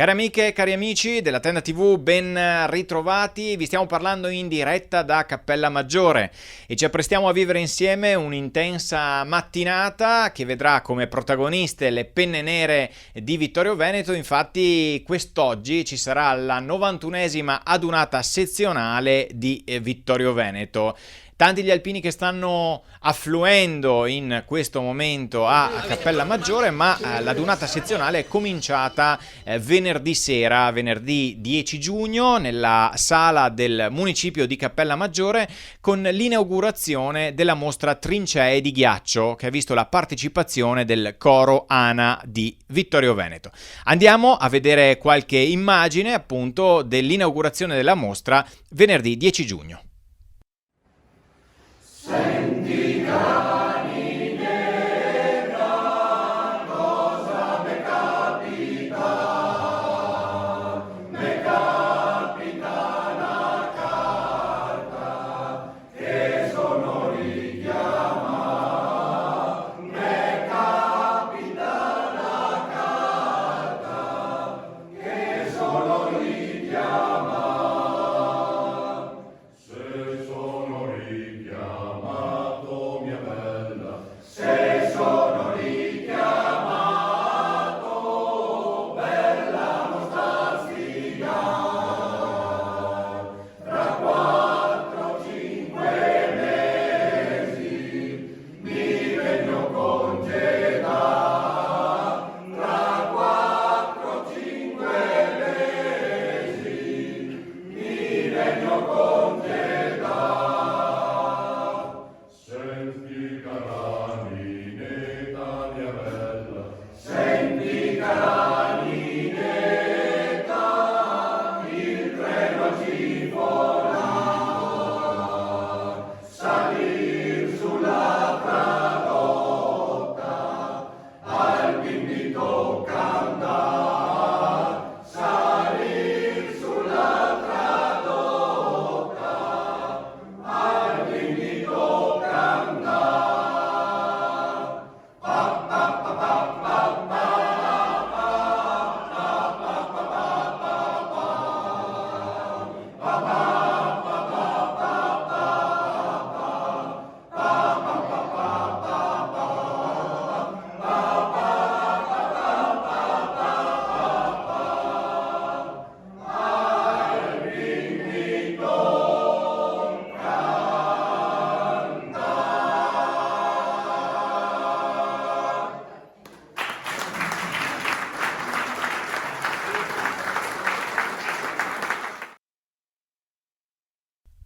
Cari amiche e cari amici della Tenda TV, ben ritrovati. Vi stiamo parlando in diretta da Cappella Maggiore e ci apprestiamo a vivere insieme un'intensa mattinata che vedrà come protagoniste le penne nere di Vittorio Veneto. Infatti quest'oggi ci sarà la 91esima adunata sezionale di Vittorio Veneto. Tanti gli alpini che stanno affluendo in questo momento a Cappella Maggiore, ma l'adunata sezionale è cominciata venerdì sera, venerdì 10 giugno, nella sala del municipio di Cappella Maggiore, con l'inaugurazione della mostra Trincee di Ghiaccio, che ha visto la partecipazione del coro ANA di Vittorio Veneto. Andiamo a vedere qualche immagine appunto dell'inaugurazione della mostra venerdì 10 giugno. Senti cani nera, cosa me capita una carta, che sono richiama, me capita una carta, che sono richiama.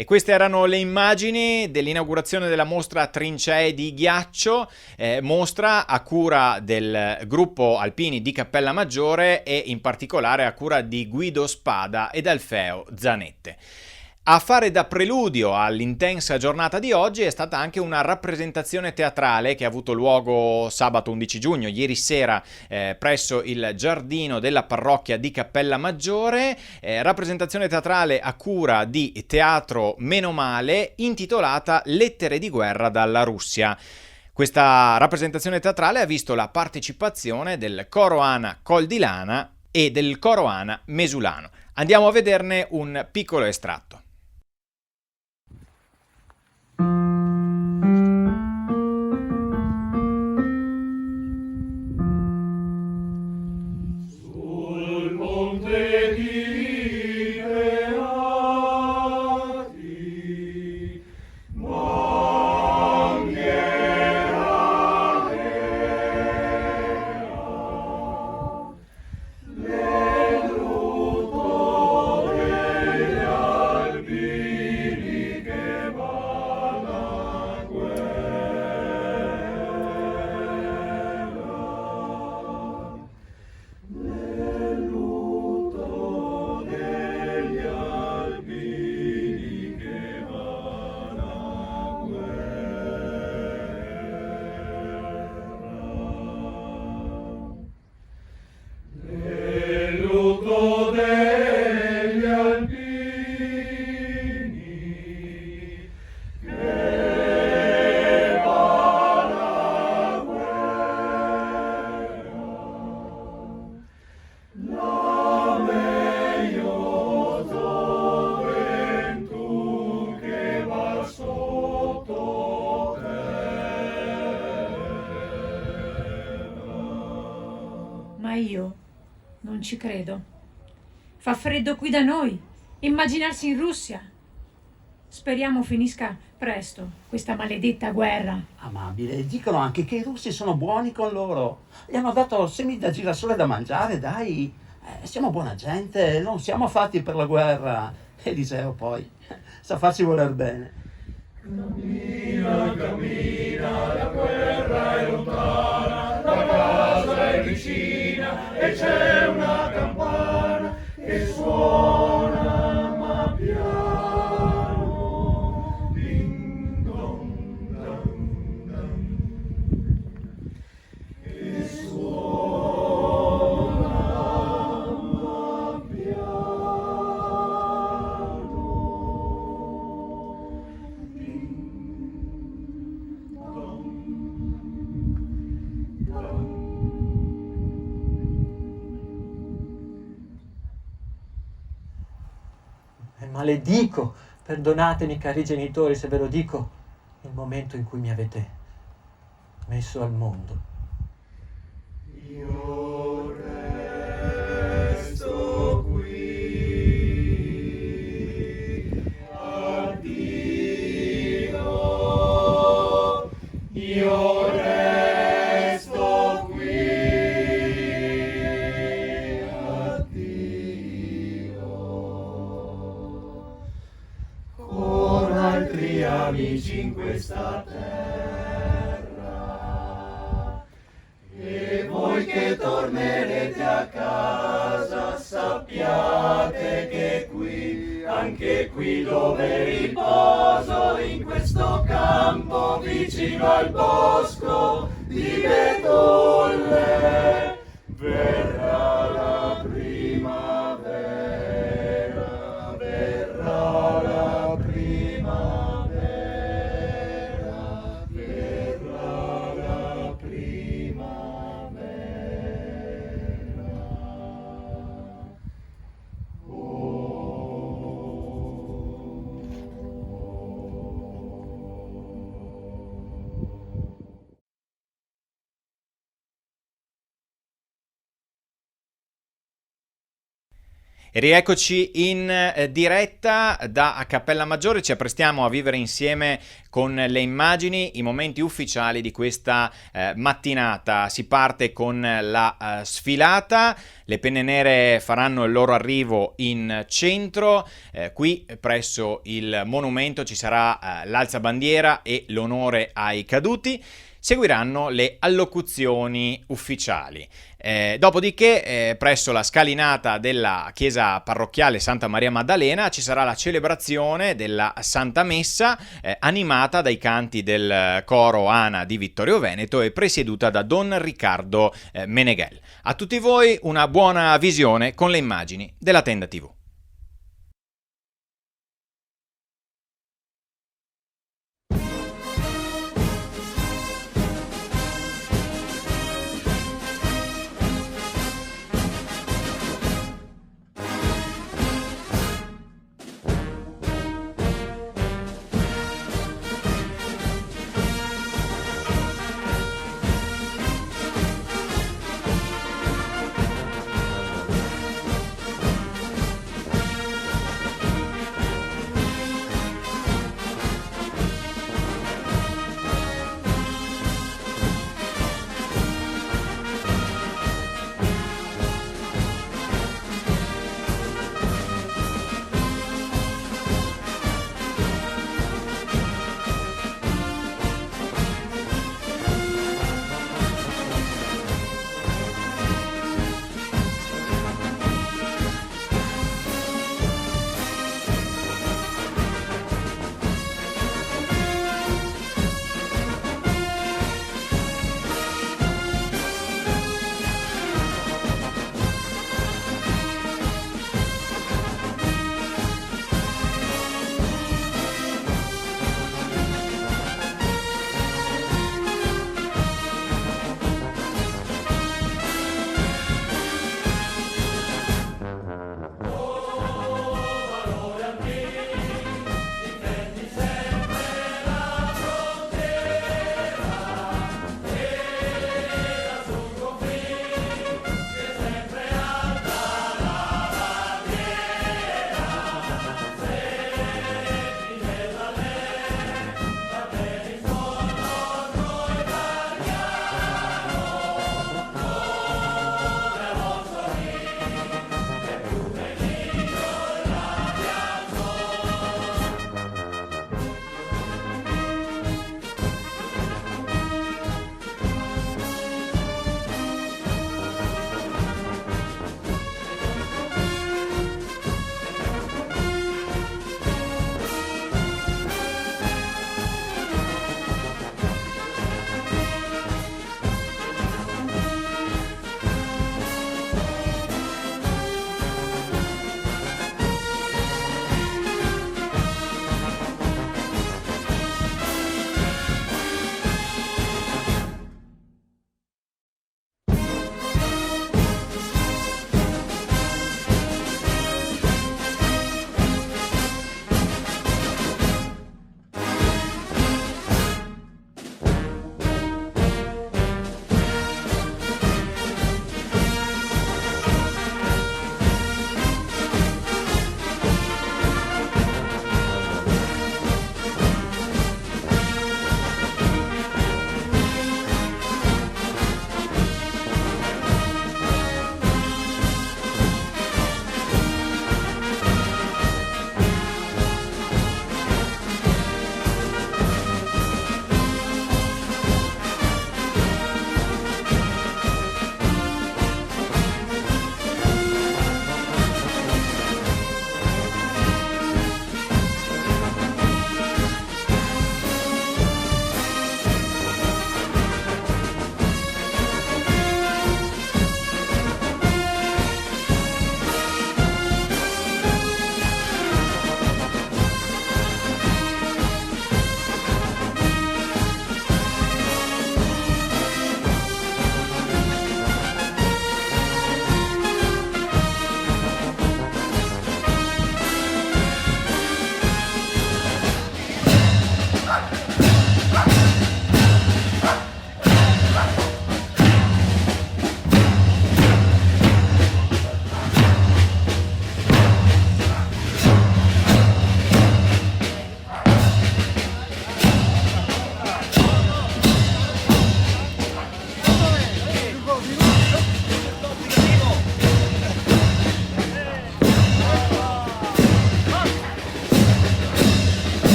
E queste erano le immagini dell'inaugurazione della mostra Trincee di Ghiaccio, mostra a cura del gruppo alpini di Cappella Maggiore e in particolare a cura di Guido Spada ed Alfeo Zanette. A fare da preludio all'intensa giornata di oggi è stata anche una rappresentazione teatrale che ha avuto luogo sabato 11 giugno, ieri sera, presso il giardino della parrocchia di Cappella Maggiore, rappresentazione teatrale a cura di Teatro Meno Male, intitolata Lettere di guerra dalla Russia. Questa rappresentazione teatrale ha visto la partecipazione del coro ANA Col di Lana e del coro ANA Mesulano. Andiamo a vederne un piccolo estratto. io non ci credo. Fa freddo qui da noi. Immaginarsi in Russia. Speriamo finisca presto questa maledetta guerra. Amabile, dicono anche che i russi sono buoni con loro. Gli hanno dato semi da girasole da mangiare, dai. Siamo buona gente, non siamo fatti per la guerra. Eliseo poi sa farsi voler bene. Cammina, cammina, la guerra è lontana, la casa è vicina e c'è una campana che suona ma piano. Ding dong dang dang. Che suona ma piano. Ding dong dang. Maledico, perdonatemi cari genitori se ve lo dico, il momento in cui mi avete messo al mondo. Io resto qui, addio, io resto qui, addio, con altri amici in questa terra. E voi che tornerete a casa sappiate che qui, anche qui dove riposo, in questo campo vicino al bosco di betulle, verrà la primavera, verrà la primavera, verrà la primavera. E rieccoci in diretta da Cappella Maggiore, ci apprestiamo a vivere insieme con le immagini i momenti ufficiali di questa mattinata. Si parte con la sfilata, le penne nere faranno il loro arrivo in centro, qui presso il monumento ci sarà l'alzabandiera e l'onore ai caduti. Seguiranno le allocuzioni ufficiali. Dopodiché, presso la scalinata della chiesa parrocchiale Santa Maria Maddalena ci sarà la celebrazione della Santa Messa, animata dai canti del coro Ana di Vittorio Veneto e presieduta da Don Riccardo Meneghel. A tutti voi una buona visione con le immagini della Tenda TV.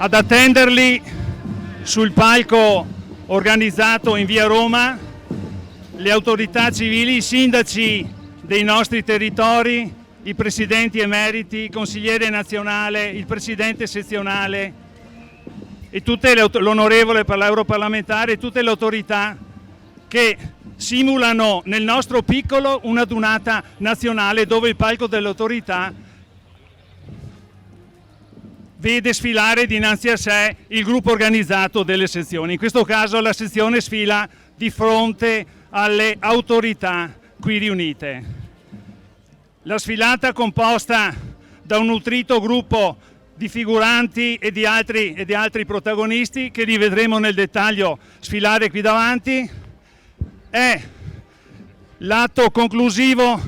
ad attenderli sul palco organizzato in via Roma le autorità civili, i sindaci dei nostri territori, i presidenti emeriti, il consigliere nazionale, il presidente sezionale e l'onorevole per l'europarlamentare e tutte le autorità che simulano nel nostro piccolo una adunata nazionale dove il palco dell'autorità vede sfilare dinanzi a sé il gruppo organizzato delle sezioni. In questo caso la sezione sfila di fronte alle autorità qui riunite. La sfilata composta da un nutrito gruppo di figuranti e di altri protagonisti che li vedremo nel dettaglio sfilare qui davanti è l'atto conclusivo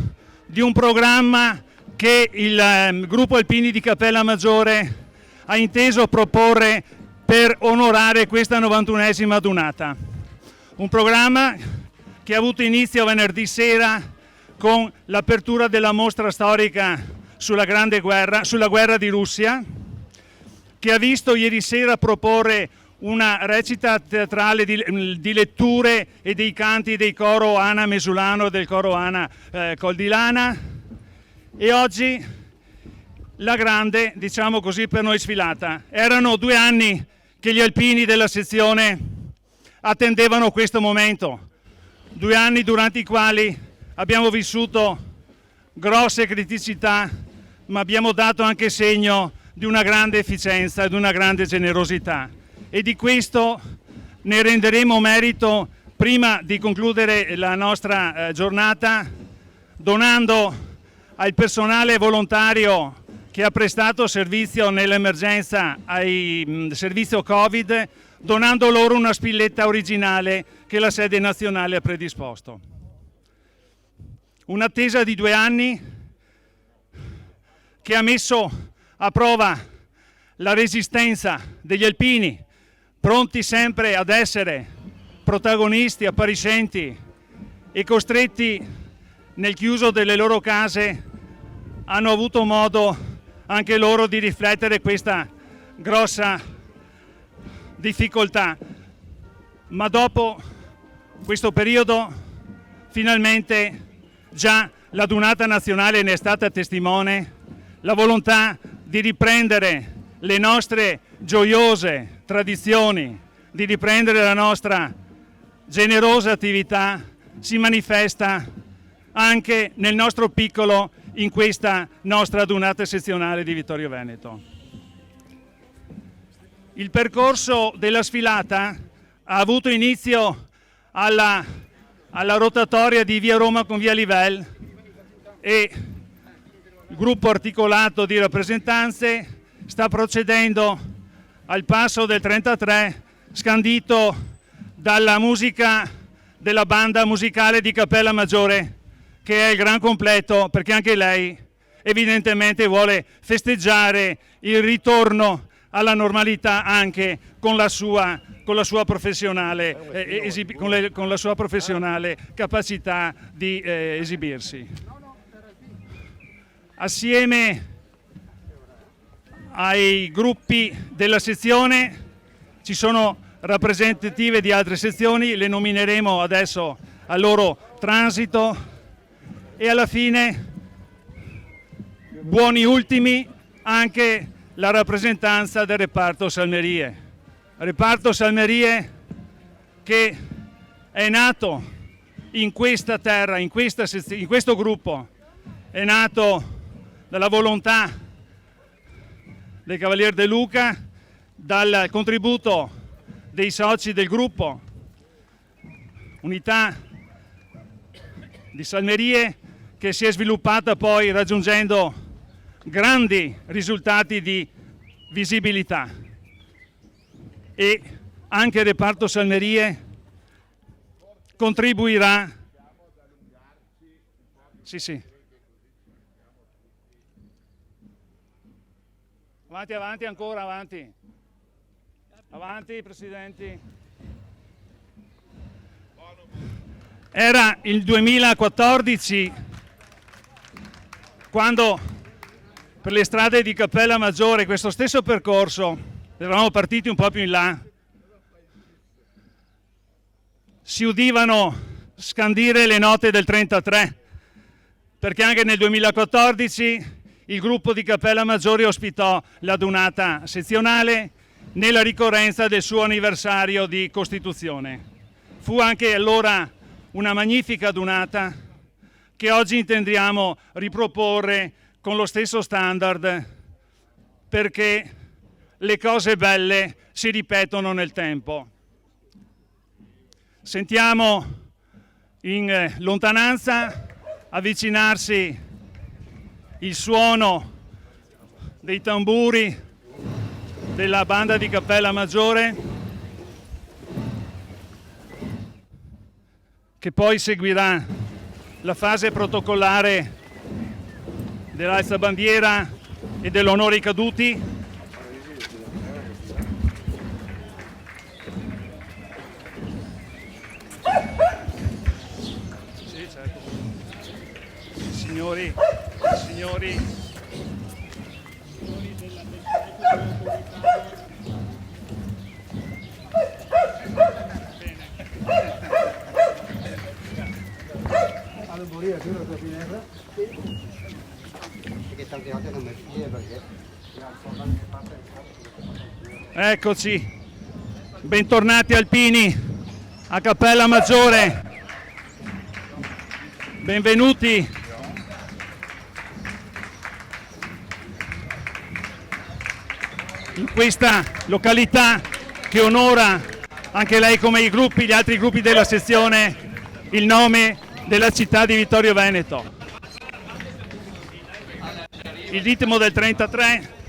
di un programma che il gruppo Alpini di Cappella Maggiore ha inteso proporre per onorare questa 91esima adunata. Un programma che ha avuto inizio venerdì sera con l'apertura della mostra storica sulla guerra di Russia, che ha visto ieri sera proporre una recita teatrale di letture e dei canti del coro Ana Mesulano e del coro Ana Coldilana, e oggi la grande, diciamo così, per noi sfilata. Erano 2 anni che gli alpini della sezione attendevano questo momento, 2 anni durante i quali abbiamo vissuto grosse criticità, ma abbiamo dato anche segno di una grande efficienza e di una grande generosità. E di questo ne renderemo merito prima di concludere la nostra giornata, donando al personale volontario che ha prestato servizio nell'emergenza ai servizio Covid, donando loro una spilletta originale che la sede nazionale ha predisposto. Un'attesa di 2 anni che ha messo a prova la resistenza degli alpini, pronti sempre ad essere protagonisti, appariscenti e costretti nel chiuso delle loro case, hanno avuto modo anche loro di riflettere questa grossa difficoltà. Ma dopo questo periodo, finalmente già l'adunata nazionale ne è stata testimone, la volontà di riprendere le nostre gioiose tradizioni, di riprendere la nostra generosa attività si manifesta anche nel nostro piccolo in questa nostra adunata sezionale di Vittorio Veneto. Il percorso della sfilata ha avuto inizio alla rotatoria di via Roma con via Livell e il gruppo articolato di rappresentanze sta procedendo al passo del 33 scandito dalla musica della banda musicale di Cappella Maggiore, che è il gran completo, perché anche lei evidentemente vuole festeggiare il ritorno alla normalità anche con la sua professionale con la sua professionale capacità di esibirsi. Assieme ai gruppi della sezione ci sono rappresentative di altre sezioni, le nomineremo adesso al loro transito, e alla fine, buoni ultimi, anche la rappresentanza del reparto Salmerie. Reparto Salmerie che è nato in questa terra, in questo gruppo, è nato dalla volontà del Cavalier De Luca, dal contributo dei soci del gruppo, unità di Salmerie, che si è sviluppata poi raggiungendo grandi risultati di visibilità. E anche il reparto Salmerie contribuirà. Sì. Avanti ancora, avanti. Avanti, presidenti. Era il 2014 quando per le strade di Cappella Maggiore questo stesso percorso eravamo partiti un po' più in là, si udivano scandire le note del 33, perché anche nel 2014 il gruppo di Cappella Maggiore ospitò l'adunata sezionale nella ricorrenza del suo anniversario di costituzione. Fu anche allora una magnifica adunata che oggi intendiamo riproporre con lo stesso standard, perché le cose belle si ripetono nel tempo. Sentiamo in lontananza avvicinarsi il suono dei tamburi della banda di Cappella Maggiore, che poi seguirà la fase protocollare dell'alzabandiera e dell'onore ai caduti. Sì, certo. Signori della Eccoci, bentornati alpini a Cappella Maggiore, benvenuti. In questa località che onora anche lei, come gli altri gruppi della sezione, il nome della città di Vittorio Veneto. Il ritmo del 33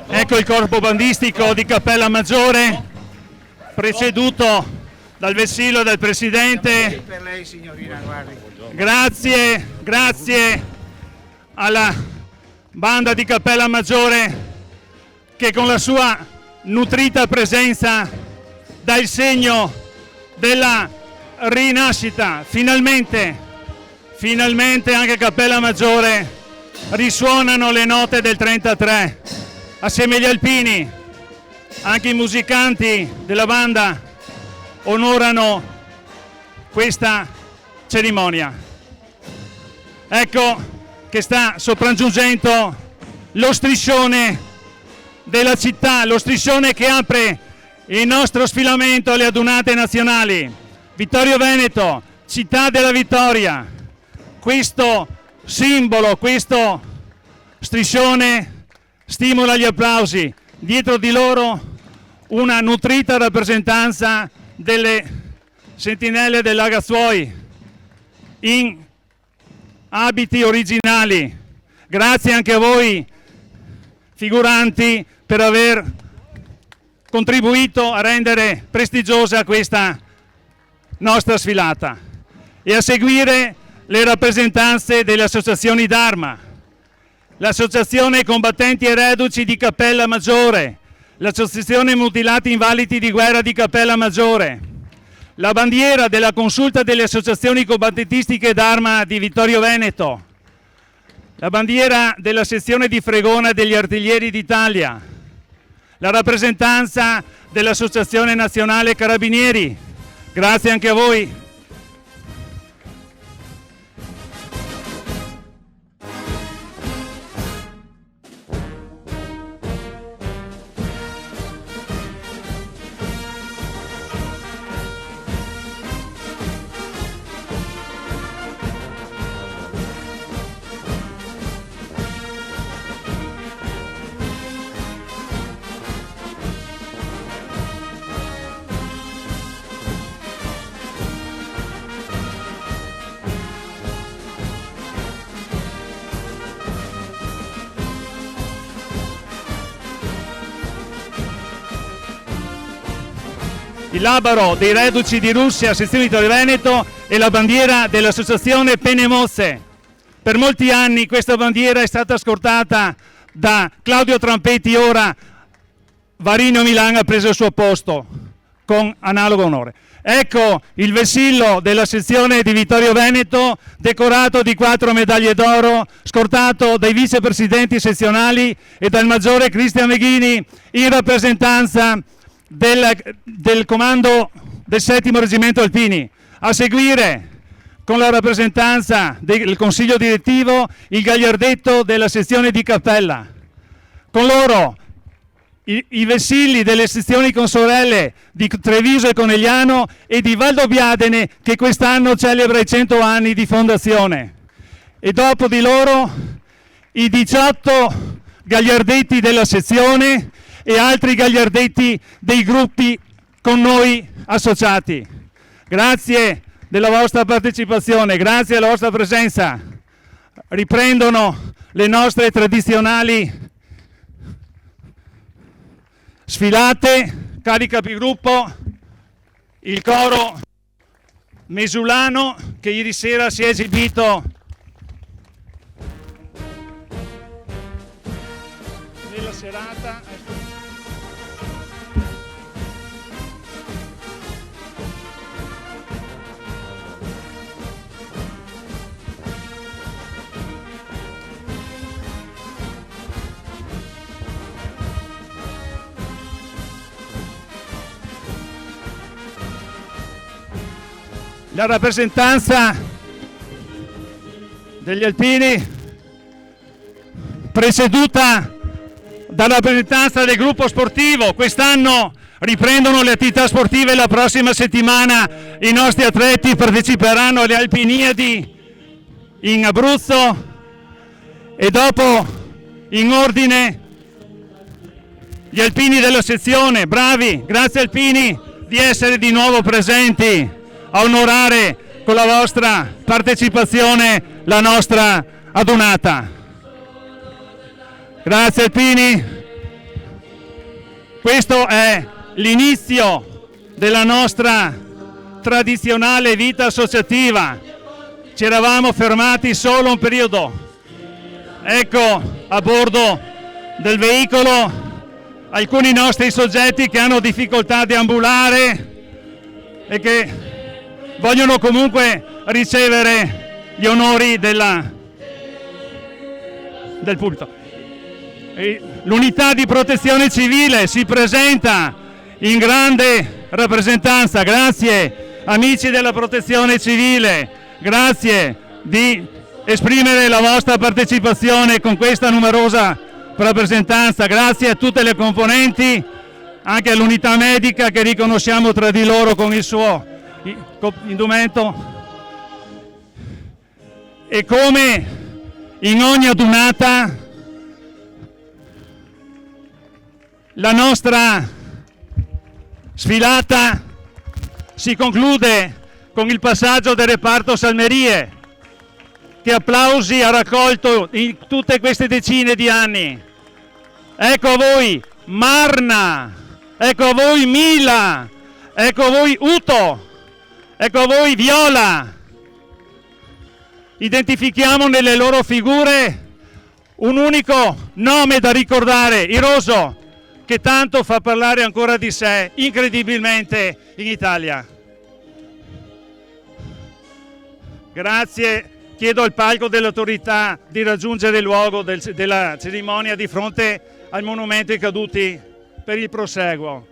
Ecco il corpo bandistico di Cappella Maggiore, preceduto dal vessillo del presidente. Per lei, signorina, guardi. Grazie alla banda di Cappella Maggiore che con la sua nutrita presenza dà il segno della rinascita. Finalmente anche a Cappella Maggiore risuonano le note del 33. Assieme agli alpini, anche i musicanti della banda onorano questa cerimonia. Ecco che sta sopraggiungendo lo striscione della città, lo striscione che apre il nostro sfilamento alle adunate nazionali. Vittorio Veneto, città della vittoria. Questo simbolo, questo striscione stimola gli applausi. Dietro di loro una nutrita rappresentanza delle sentinelle del Lagazzuoi in abiti originali. Grazie anche a voi figuranti per aver contribuito a rendere prestigiosa questa nostra sfilata. E a seguire le rappresentanze delle associazioni d'Arma, l'Associazione Combattenti e Reduci di Cappella Maggiore, l'Associazione Mutilati Invalidi di Guerra di Cappella Maggiore, la bandiera della Consulta delle Associazioni Combattentistiche d'Arma di Vittorio Veneto, la bandiera della sezione di Fregona degli Artiglieri d'Italia, la rappresentanza dell'Associazione Nazionale Carabinieri. Grazie anche a voi. Il labaro dei reduci di Russia, sezione di Vittorio Veneto, è la bandiera dell'associazione Pene Mosse. Per molti anni questa bandiera è stata scortata da Claudio Trampetti, ora Varinio Milano ha preso il suo posto con analogo onore. Ecco il vessillo della sezione di Vittorio Veneto, decorato di 4 medaglie d'oro, scortato dai vicepresidenti sezionali e dal maggiore Cristian Meghini in rappresentanza del comando del 7° Reggimento Alpini. A seguire, con la rappresentanza del Consiglio Direttivo, il gagliardetto della sezione di Cappella. Con loro i vessilli delle sezioni consorelle di Treviso e Conegliano e di Valdobbiadene, che quest'anno celebra i 100 anni di fondazione. E dopo di loro i 18 gagliardetti della sezione e altri gagliardetti dei gruppi con noi associati. Grazie della vostra partecipazione, grazie della vostra presenza. Riprendono le nostre tradizionali sfilate, cari capigruppo, il coro mesulano che ieri sera si è esibito nella serata. La rappresentanza degli alpini, presieduta dalla rappresentanza del gruppo sportivo. Quest'anno riprendono le attività sportive, la prossima settimana i nostri atleti parteciperanno alle Alpiniadi in Abruzzo e dopo, in ordine, gli alpini della sezione. Bravi, grazie alpini di essere di nuovo presenti a onorare con la vostra partecipazione la nostra adunata. Grazie alpini. Questo è l'inizio della nostra tradizionale vita associativa. Ci eravamo fermati solo un periodo. Ecco a bordo del veicolo alcuni nostri soggetti che hanno difficoltà a deambulare e che vogliono comunque ricevere gli onori del pubblico. L'unità di protezione civile si presenta in grande rappresentanza. Grazie amici della protezione civile, grazie di esprimere la vostra partecipazione con questa numerosa rappresentanza. Grazie a tutte le componenti, anche all'unità medica che riconosciamo tra di loro con il suo indumento. E come in ogni adunata, la nostra sfilata si conclude con il passaggio del reparto Salmerie, che applausi ha raccolto in tutte queste decine di anni. Ecco a voi Marna, ecco a voi Mila, ecco a voi Uto, ecco a voi Viola. Identifichiamo nelle loro figure un unico nome da ricordare, Iroso, che tanto fa parlare ancora di sé, incredibilmente, in Italia. Grazie, chiedo al palco dell'autorità di raggiungere il luogo della cerimonia di fronte al monumento ai caduti per il proseguo.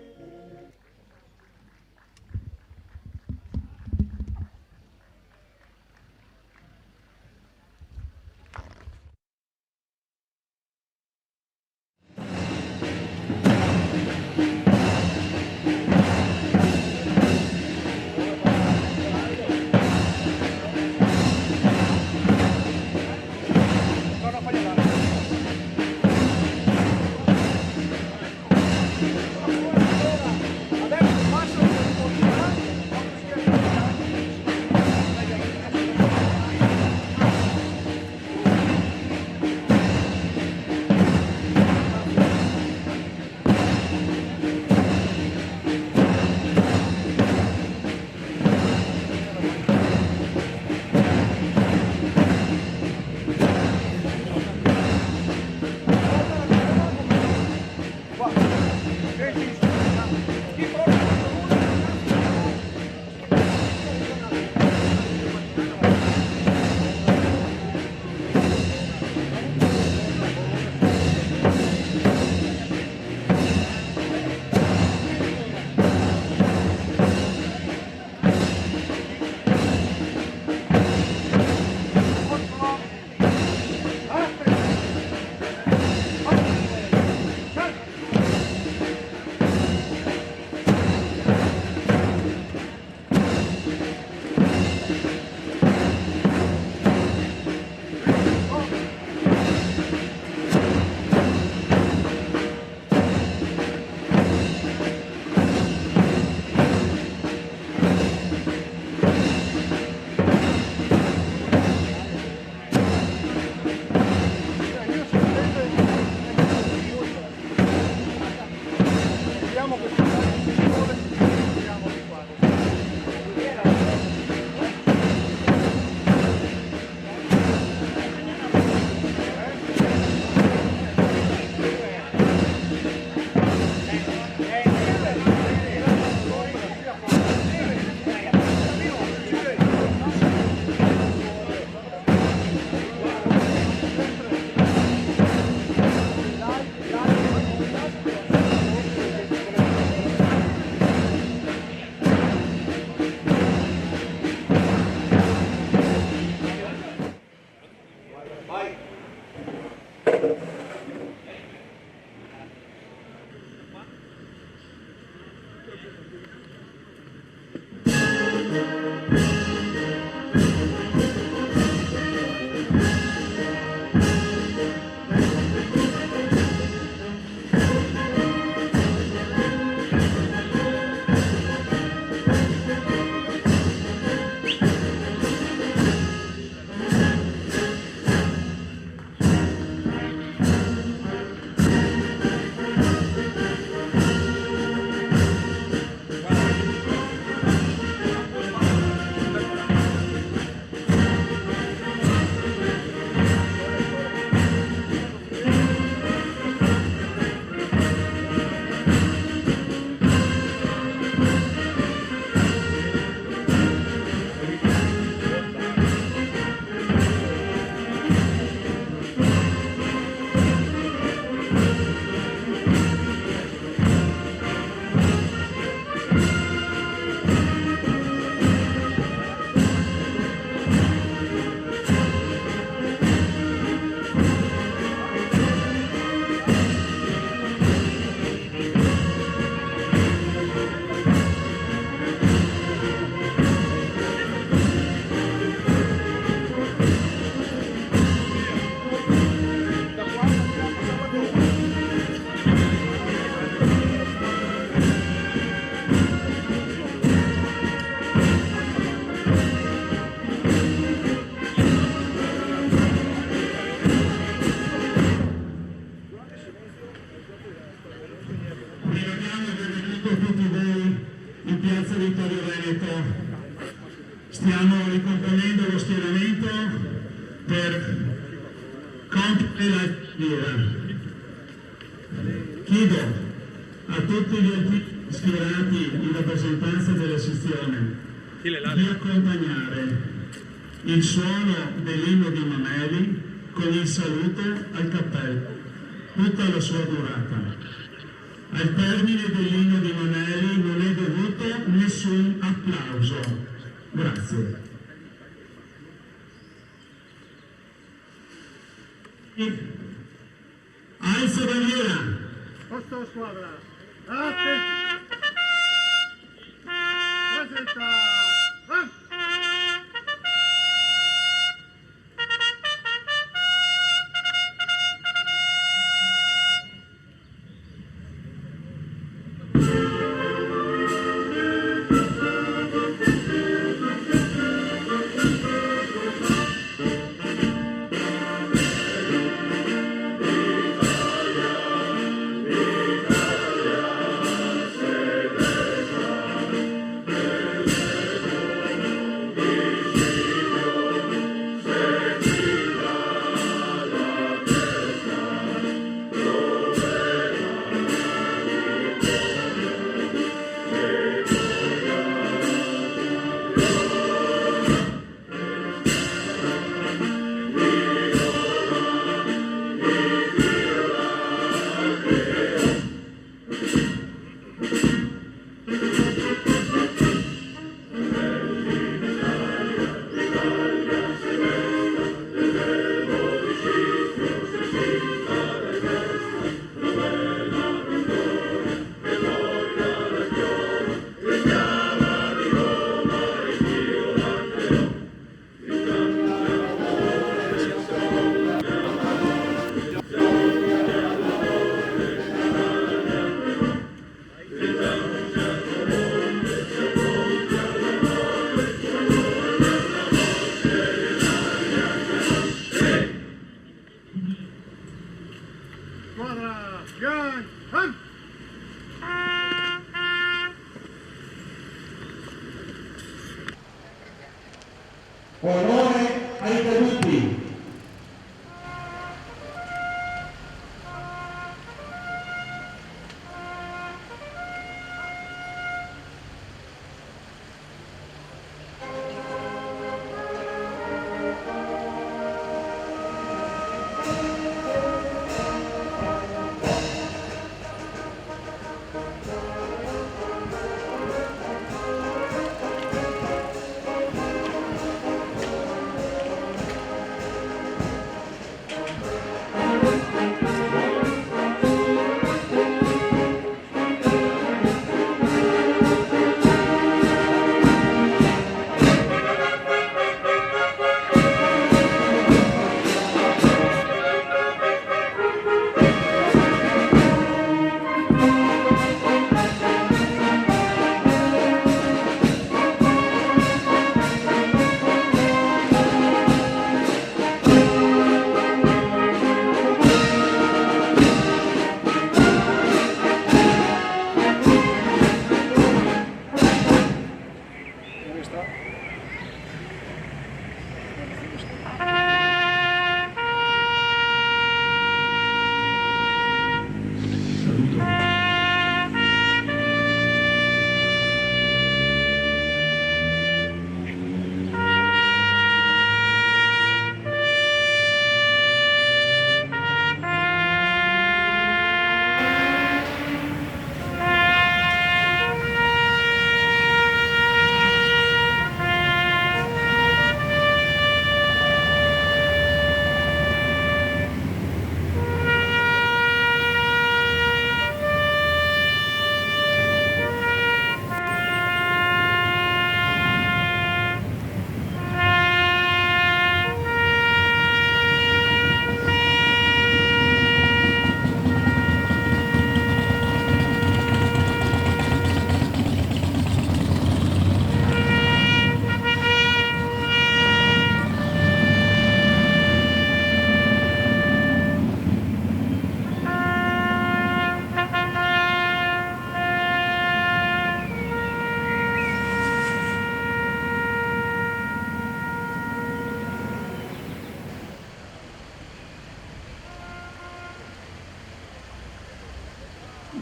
Stiamo ricomponendo lo schieramento per compiere la fiera. Chiedo a tutti gli antichi schierati in rappresentanza della sezione di accompagnare il suono dell'inno di Mameli con il saluto al cappello, tutta la sua durata. Al termine dell'inno di Mameli non è dovuto nessun applauso. Grazie. Alza bandiera. Posto squadra. Presenta. Onore ai caduti.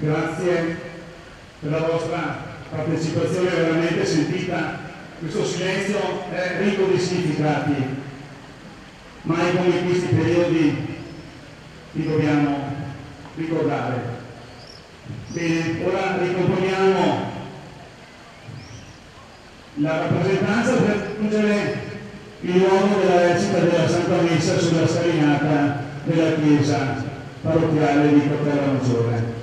Grazie per la vostra partecipazione veramente sentita. Questo silenzio è ricco di significati. Mai come in questi periodi li dobbiamo ricordare. Bene, ora ricomponiamo la rappresentanza per raggiungere il luogo della recita della Santa Messa sulla scalinata della chiesa parrocchiale di Cappella Maggiore.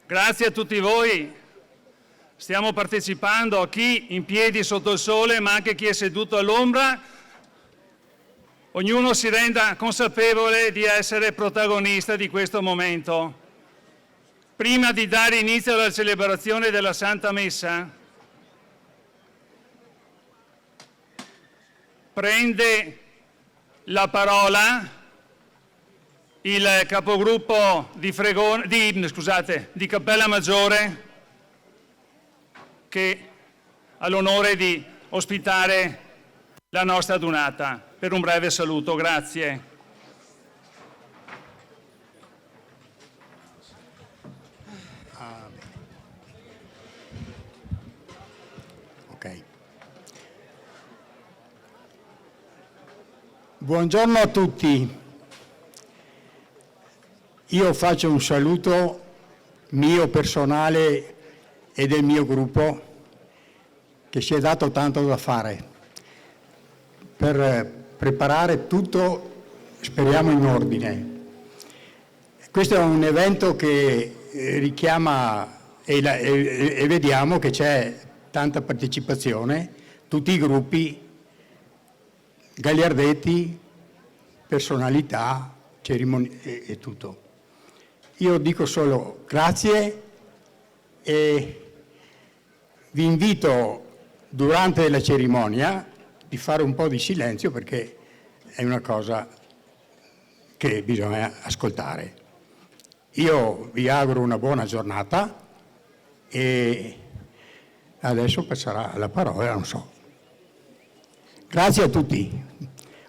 Grazie a tutti voi. Stiamo partecipando, a chi in piedi sotto il sole, ma anche chi è seduto all'ombra. Ognuno si renda consapevole di essere protagonista di questo momento. Prima di dare inizio alla celebrazione della Santa Messa, prende la parola il capogruppo di Cappella Maggiore, che ha l'onore di ospitare la nostra adunata, per un breve saluto. Grazie. Ok. Buongiorno a tutti. Io faccio un saluto mio personale e del mio gruppo, che si è dato tanto da fare per preparare tutto, speriamo, in ordine. Questo è un evento che richiama e vediamo che c'è tanta partecipazione, tutti i gruppi, gagliardetti, personalità, cerimonie e tutto. Io dico solo grazie e vi invito durante la cerimonia di fare un po' di silenzio, perché è una cosa che bisogna ascoltare. Io vi auguro una buona giornata e adesso passerà la parola, non so. Grazie a tutti,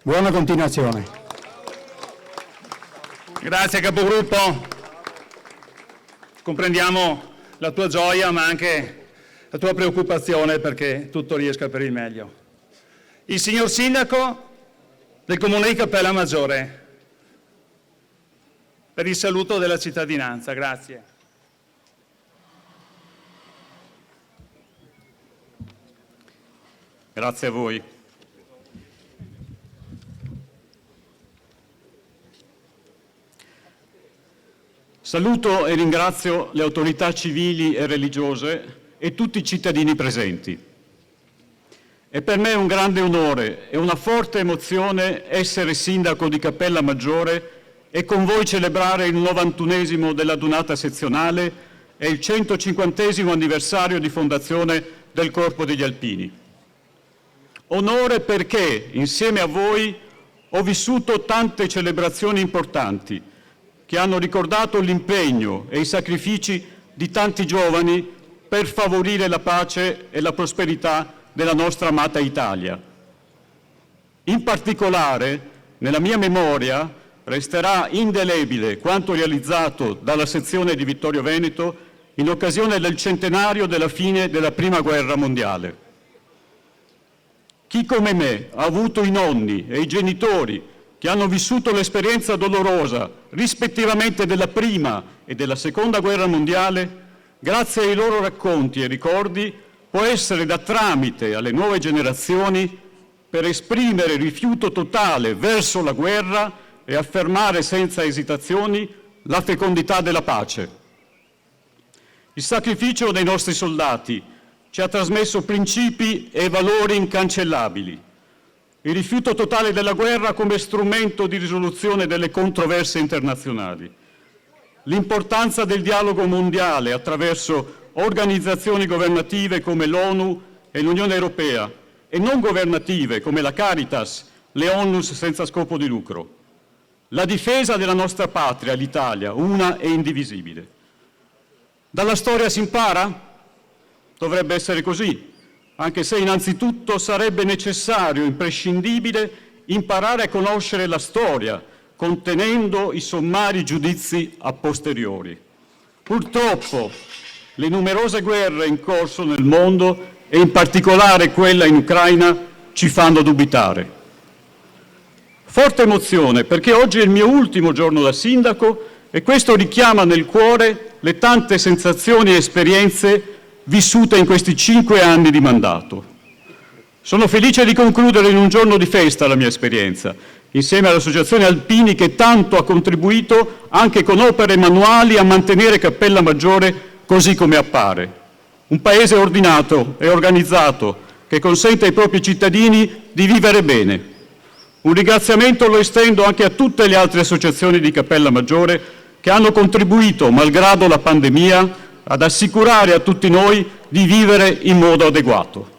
buona continuazione. Grazie capogruppo. Comprendiamo la tua gioia, ma anche la tua preoccupazione perché tutto riesca per il meglio. Il signor Sindaco del Comune di Cappella Maggiore, per il saluto della cittadinanza. Grazie. Grazie a voi. Saluto e ringrazio le autorità civili e religiose e tutti i cittadini presenti. È per me un grande onore e una forte emozione essere sindaco di Cappella Maggiore e con voi celebrare il 91esimo della Adunata Sezionale e il 150esimo anniversario di fondazione del Corpo degli Alpini. Onore perché, insieme a voi, ho vissuto tante celebrazioni importanti che hanno ricordato l'impegno e i sacrifici di tanti giovani per favorire la pace e la prosperità della nostra amata Italia. In particolare, nella mia memoria resterà indelebile quanto realizzato dalla sezione di Vittorio Veneto in occasione del centenario della fine della Prima Guerra Mondiale. Chi come me ha avuto i nonni e i genitori che hanno vissuto l'esperienza dolorosa rispettivamente della Prima e della Seconda Guerra Mondiale, grazie ai loro racconti e ricordi può essere da tramite alle nuove generazioni per esprimere rifiuto totale verso la guerra e affermare senza esitazioni la fecondità della pace. Il sacrificio dei nostri soldati ci ha trasmesso principi e valori incancellabili. Il rifiuto totale della guerra come strumento di risoluzione delle controversie internazionali. L'importanza del dialogo mondiale attraverso organizzazioni governative come l'ONU e l'Unione Europea e non governative come la Caritas, le ONLUS senza scopo di lucro. La difesa della nostra patria, l'Italia, una e indivisibile. Dalla storia si impara? Dovrebbe essere così, anche se innanzitutto sarebbe necessario, imprescindibile, imparare a conoscere la storia, contenendo i sommari giudizi a posteriori. Purtroppo, le numerose guerre in corso nel mondo, e in particolare quella in Ucraina, ci fanno dubitare. Forte emozione, perché oggi è il mio ultimo giorno da sindaco e questo richiama nel cuore le tante sensazioni e esperienze vissute in questi 5 anni di mandato. Sono felice di concludere in un giorno di festa la mia esperienza, insieme all'Associazione Alpini che tanto ha contribuito anche con opere manuali a mantenere Cappella Maggiore così come appare. Un paese ordinato e organizzato che consente ai propri cittadini di vivere bene. Un ringraziamento lo estendo anche a tutte le altre associazioni di Cappella Maggiore che hanno contribuito, malgrado la pandemia, ad assicurare a tutti noi di vivere in modo adeguato.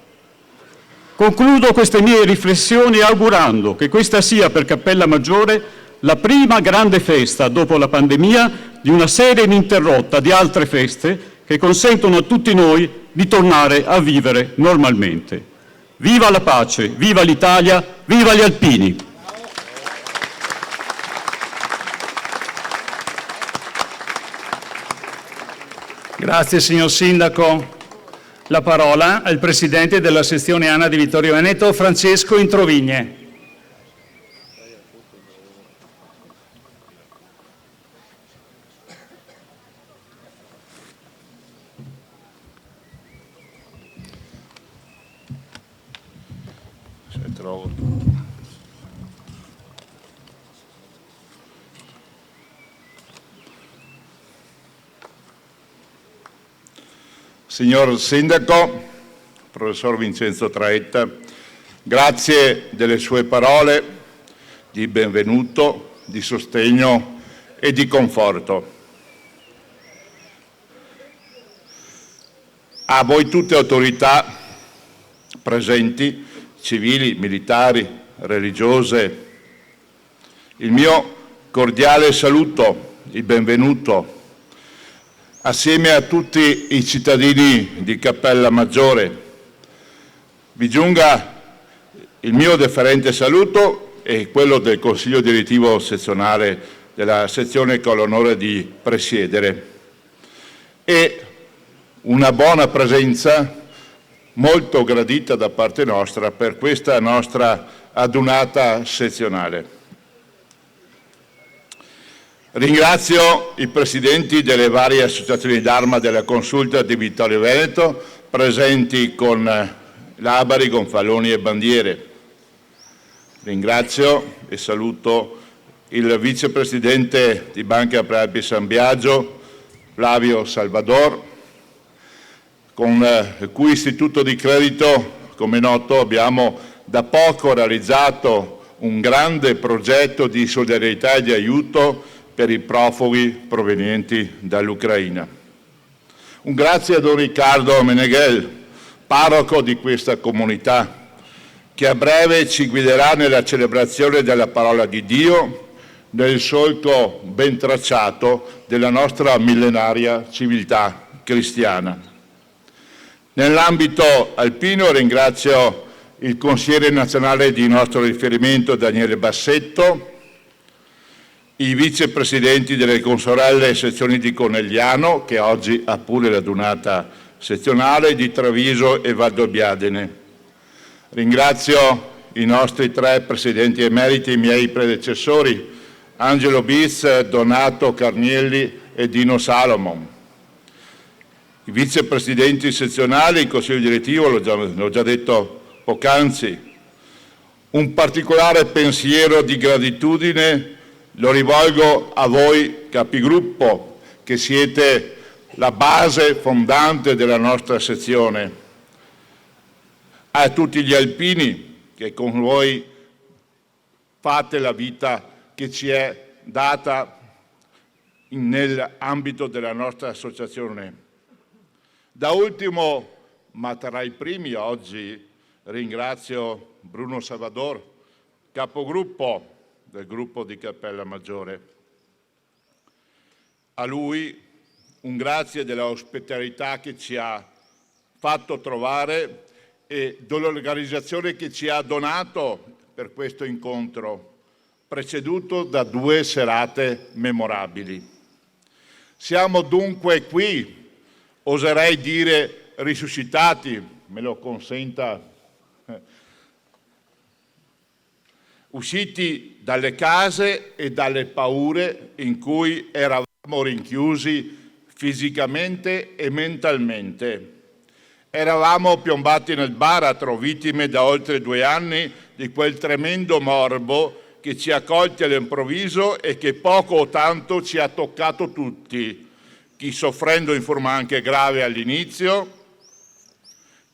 Concludo queste mie riflessioni augurando che questa sia per Cappella Maggiore la prima grande festa dopo la pandemia di una serie ininterrotta di altre feste che consentono a tutti noi di tornare a vivere normalmente. Viva la pace, viva l'Italia, viva gli alpini! Grazie signor Sindaco. La parola al Presidente della sezione ANA di Vittorio Veneto, Francesco Introvigne. Signor Sindaco, Professor Vincenzo Traetta, grazie delle sue parole di benvenuto, di sostegno e di conforto. A voi tutte autorità presenti, civili, militari, religiose, il mio cordiale saluto, il benvenuto. Assieme a tutti i cittadini di Cappella Maggiore, vi giunga il mio deferente saluto e quello del Consiglio Direttivo Sezionale della sezione che ho l'onore di presiedere e una buona presenza molto gradita da parte nostra per questa nostra adunata sezionale. Ringrazio i presidenti delle varie associazioni d'Arma della Consulta di Vittorio Veneto presenti con labari, gonfaloni e bandiere. Ringrazio e saluto il vicepresidente di Banca Prealpi San Biagio, Flavio Salvador, con il cui istituto di credito, come noto, abbiamo da poco realizzato un grande progetto di solidarietà e di aiuto per i profughi provenienti dall'Ucraina. Un grazie a Don Riccardo Meneghel, parroco di questa comunità, che a breve ci guiderà nella celebrazione della parola di Dio nel solco ben tracciato della nostra millenaria civiltà cristiana. Nell'ambito alpino ringrazio il consigliere nazionale di nostro riferimento Daniele Bassetto, i vicepresidenti delle consorelle sezioni di Conegliano, che oggi ha pure la radunata sezionale, di Treviso e Valdobbiadene. Ringrazio i nostri 3 presidenti emeriti, i miei predecessori, Angelo Biz, Donato Carnielli e Dino Salomon. I vicepresidenti sezionali, il consiglio direttivo, l'ho già detto poc'anzi. Un particolare pensiero di gratitudine lo rivolgo a voi capigruppo, che siete la base fondante della nostra sezione, a tutti gli alpini che con voi fate la vita che ci è data nell'ambito della nostra associazione. Da ultimo, ma tra i primi oggi, ringrazio Bruno Salvador, capogruppo del gruppo di Cappella Maggiore. A lui un grazie della ospitalità che ci ha fatto trovare e dell'organizzazione che ci ha donato per questo incontro, preceduto da 2 serate memorabili. Siamo dunque qui, oserei dire risuscitati, me lo consenta, usciti dalle case e dalle paure in cui eravamo rinchiusi fisicamente e mentalmente. Eravamo piombati nel baratro, vittime da oltre 2 anni di quel tremendo morbo che ci ha colti all'improvviso e che poco o tanto ci ha toccato tutti, chi soffrendo in forma anche grave all'inizio,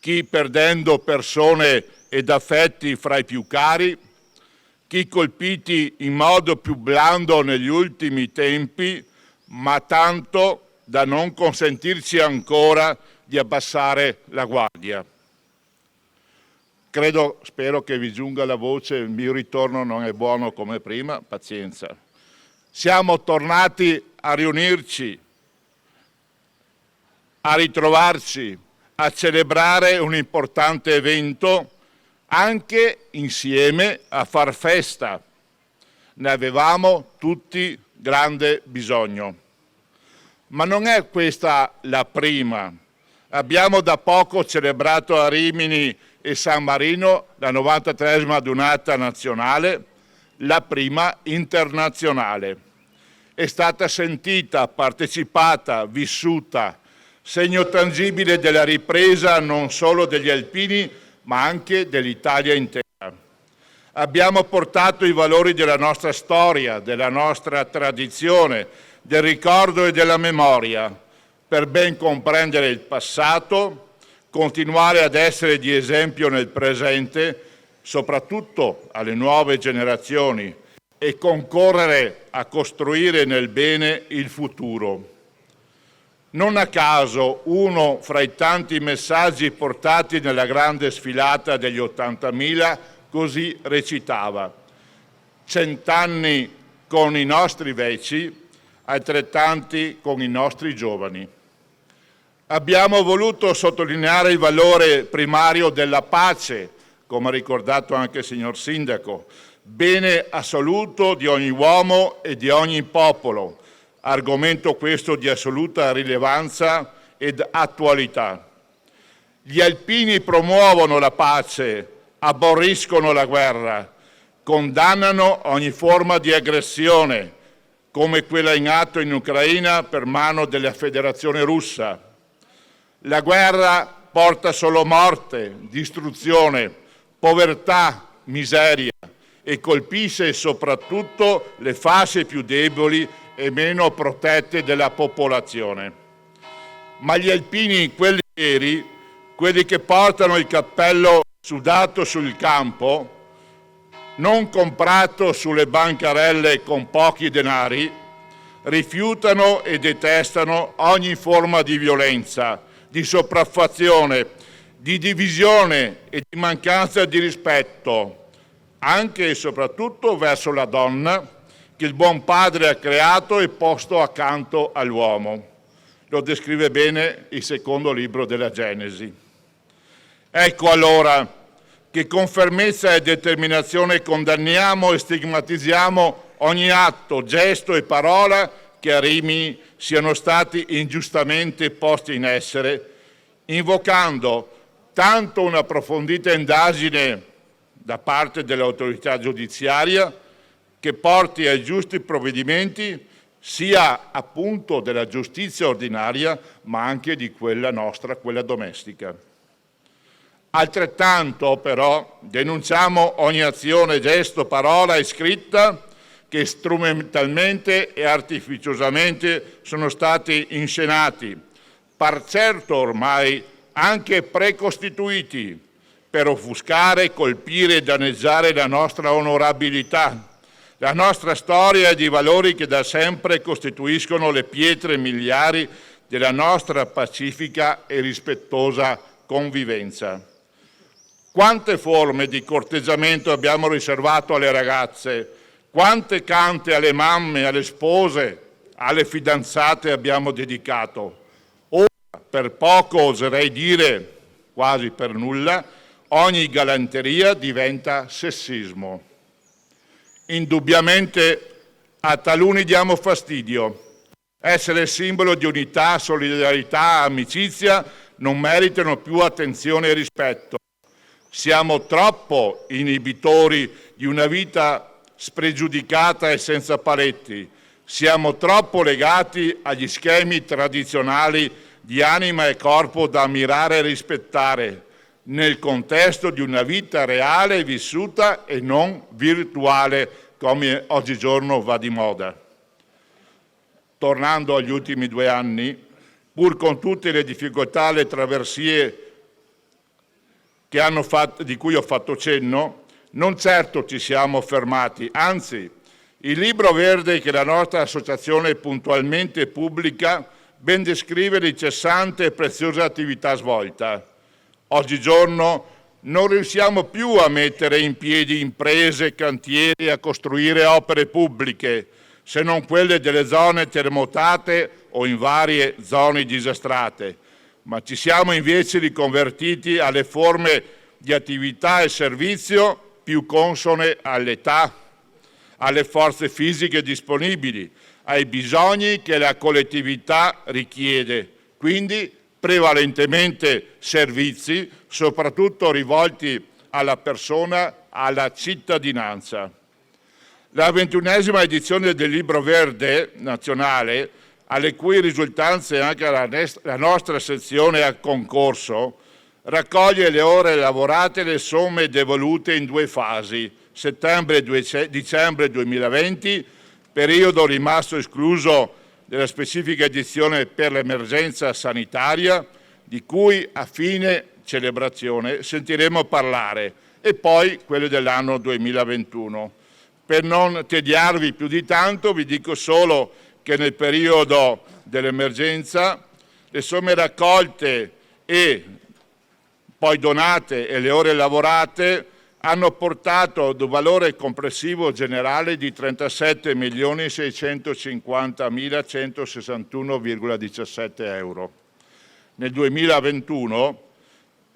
chi perdendo persone ed affetti fra i più cari, chi colpiti in modo più blando negli ultimi tempi, ma tanto da non consentirci ancora di abbassare la guardia. Spero che vi giunga la voce, il mio ritorno non è buono come prima, pazienza. Siamo tornati a riunirci, a ritrovarci, a celebrare un importante evento, anche insieme a far festa. Ne avevamo tutti grande bisogno. Ma non è questa la prima. Abbiamo da poco celebrato a Rimini e San Marino la 93esima adunata nazionale, la prima internazionale. È stata sentita, partecipata, vissuta, segno tangibile della ripresa non solo degli alpini, ma anche dell'Italia intera. Abbiamo portato i valori della nostra storia, della nostra tradizione, del ricordo e della memoria, per ben comprendere il passato, continuare ad essere di esempio nel presente, soprattutto alle nuove generazioni, e concorrere a costruire nel bene il futuro. Non a caso uno fra i tanti messaggi portati nella grande sfilata degli 80.000 così recitava: 100 anni con i nostri vecchi, altrettanti con i nostri giovani. Abbiamo voluto sottolineare il valore primario della pace, come ha ricordato anche il signor Sindaco, bene assoluto di ogni uomo e di ogni popolo, argomento questo di assoluta rilevanza ed attualità. Gli alpini promuovono la pace, aborriscono la guerra, condannano ogni forma di aggressione, come quella in atto in Ucraina per mano della Federazione Russa. La guerra porta solo morte, distruzione, povertà, miseria e colpisce soprattutto le fasce più deboli e meno protette della popolazione. Ma gli alpini, quelli veri, quelli che portano il cappello sudato sul campo, non comprato sulle bancarelle con pochi denari, rifiutano e detestano ogni forma di violenza, di sopraffazione, di divisione e di mancanza di rispetto, anche e soprattutto verso la donna che il buon Padre ha creato e posto accanto all'uomo. Lo descrive bene il secondo libro della Genesi. Ecco allora che con fermezza e determinazione condanniamo e stigmatizziamo ogni atto, gesto e parola che a Rimini siano stati ingiustamente posti in essere, invocando tanto un'approfondita indagine da parte dell'autorità giudiziaria che porti ai giusti provvedimenti sia appunto della giustizia ordinaria ma anche di quella nostra, quella domestica. Altrettanto però denunciamo ogni azione, gesto, parola e scritta che strumentalmente e artificiosamente sono stati inscenati, par certo ormai anche precostituiti, per offuscare, colpire e danneggiare la nostra onorabilità, la nostra storia ed i valori che da sempre costituiscono le pietre miliari della nostra pacifica e rispettosa convivenza. Quante forme di corteggiamento abbiamo riservato alle ragazze, quante cante alle mamme, alle spose, alle fidanzate abbiamo dedicato. Ora, per poco oserei dire, quasi per nulla, ogni galanteria diventa sessismo. Indubbiamente a taluni diamo fastidio. Essere simbolo di unità, solidarietà, amicizia non meritano più attenzione e rispetto. Siamo troppo inibitori di una vita spregiudicata e senza paletti. Siamo troppo legati agli schemi tradizionali di anima e corpo da ammirare e rispettare, nel contesto di una vita reale vissuta e non virtuale, come oggigiorno va di moda. Tornando agli ultimi 2 anni, pur con tutte le difficoltà e le traversie di cui ho fatto cenno, non certo ci siamo fermati, anzi, il libro verde che la nostra associazione puntualmente pubblica ben descrive l'incessante e preziosa attività svolta. Oggigiorno non riusciamo più a mettere in piedi imprese, cantieri, a costruire opere pubbliche, se non quelle delle zone terremotate o in varie zone disastrate, ma ci siamo invece riconvertiti alle forme di attività e servizio più consone all'età, alle forze fisiche disponibili, ai bisogni che la collettività richiede, quindi prevalentemente servizi, soprattutto rivolti alla persona, alla cittadinanza. La 21esima edizione del Libro Verde nazionale, alle cui risultanze anche la nostra sezione ha concorso, raccoglie le ore lavorate e le somme devolute in 2 fasi, settembre e dicembre 2020, periodo rimasto escluso della specifica edizione per l'emergenza sanitaria, di cui a fine celebrazione sentiremo parlare, e poi quelle dell'anno 2021. Per non tediarvi più di tanto, vi dico solo che nel periodo dell'emergenza le somme raccolte e poi donate e le ore lavorate hanno portato ad un valore complessivo generale di 37.650.161,17 euro. Nel 2021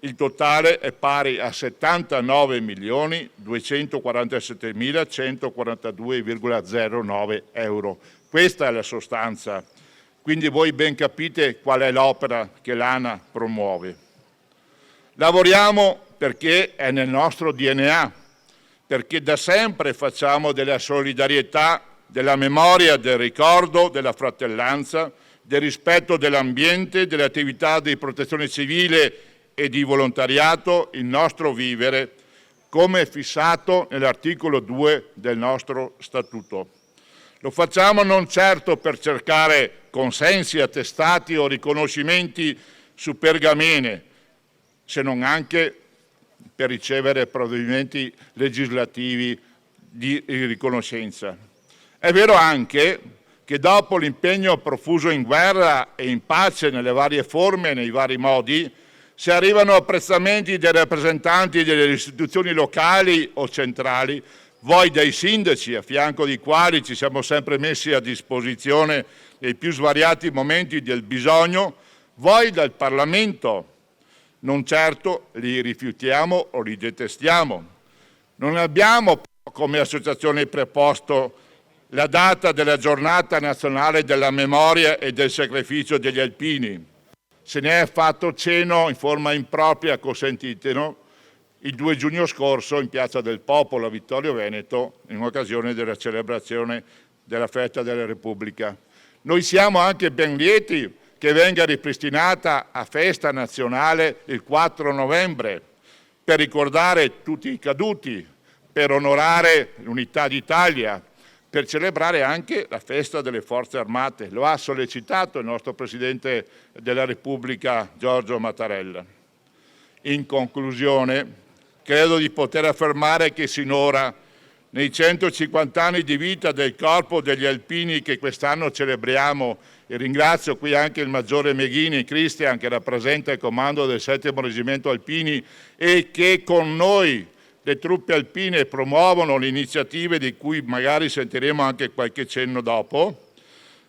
il totale è pari a 79.247.142,09 euro. Questa è la sostanza. Quindi voi ben capite qual è l'opera che l'ANA promuove. Lavoriamo perché è nel nostro DNA, perché da sempre facciamo della solidarietà, della memoria, del ricordo, della fratellanza, del rispetto dell'ambiente, delle attività di protezione civile e di volontariato il nostro vivere, come fissato nell'articolo 2 del nostro Statuto. Lo facciamo non certo per cercare consensi, attestati o riconoscimenti su pergamene, se non anche per ricevere provvedimenti legislativi di riconoscenza. È vero anche che dopo l'impegno profuso in guerra e in pace nelle varie forme e nei vari modi, se arrivano apprezzamenti dei rappresentanti delle istituzioni locali o centrali, voi dai sindaci, a fianco di quali ci siamo sempre messi a disposizione nei più svariati momenti del bisogno, voi dal Parlamento, Non certo li rifiutiamo o li detestiamo. Non abbiamo come associazione preposto la data della giornata nazionale della memoria e del sacrificio degli alpini. Se ne è fatto cenno in forma impropria, consentitelo, il 2 giugno scorso in Piazza del Popolo a Vittorio Veneto in occasione della celebrazione della festa della Repubblica. Noi siamo anche ben lieti che venga ripristinata a festa nazionale il 4 novembre per ricordare tutti i caduti, per onorare l'unità d'Italia, per celebrare anche la festa delle Forze Armate. Lo ha sollecitato il nostro Presidente della Repubblica Giorgio Mattarella. In conclusione, credo di poter affermare che sinora, nei 150 anni di vita del Corpo degli Alpini che quest'anno celebriamo, e ringrazio qui anche il Maggiore Meghini Cristian che rappresenta il comando del 7° Reggimento Alpini e che con noi le truppe alpine promuovono le iniziative di cui magari sentiremo anche qualche cenno dopo,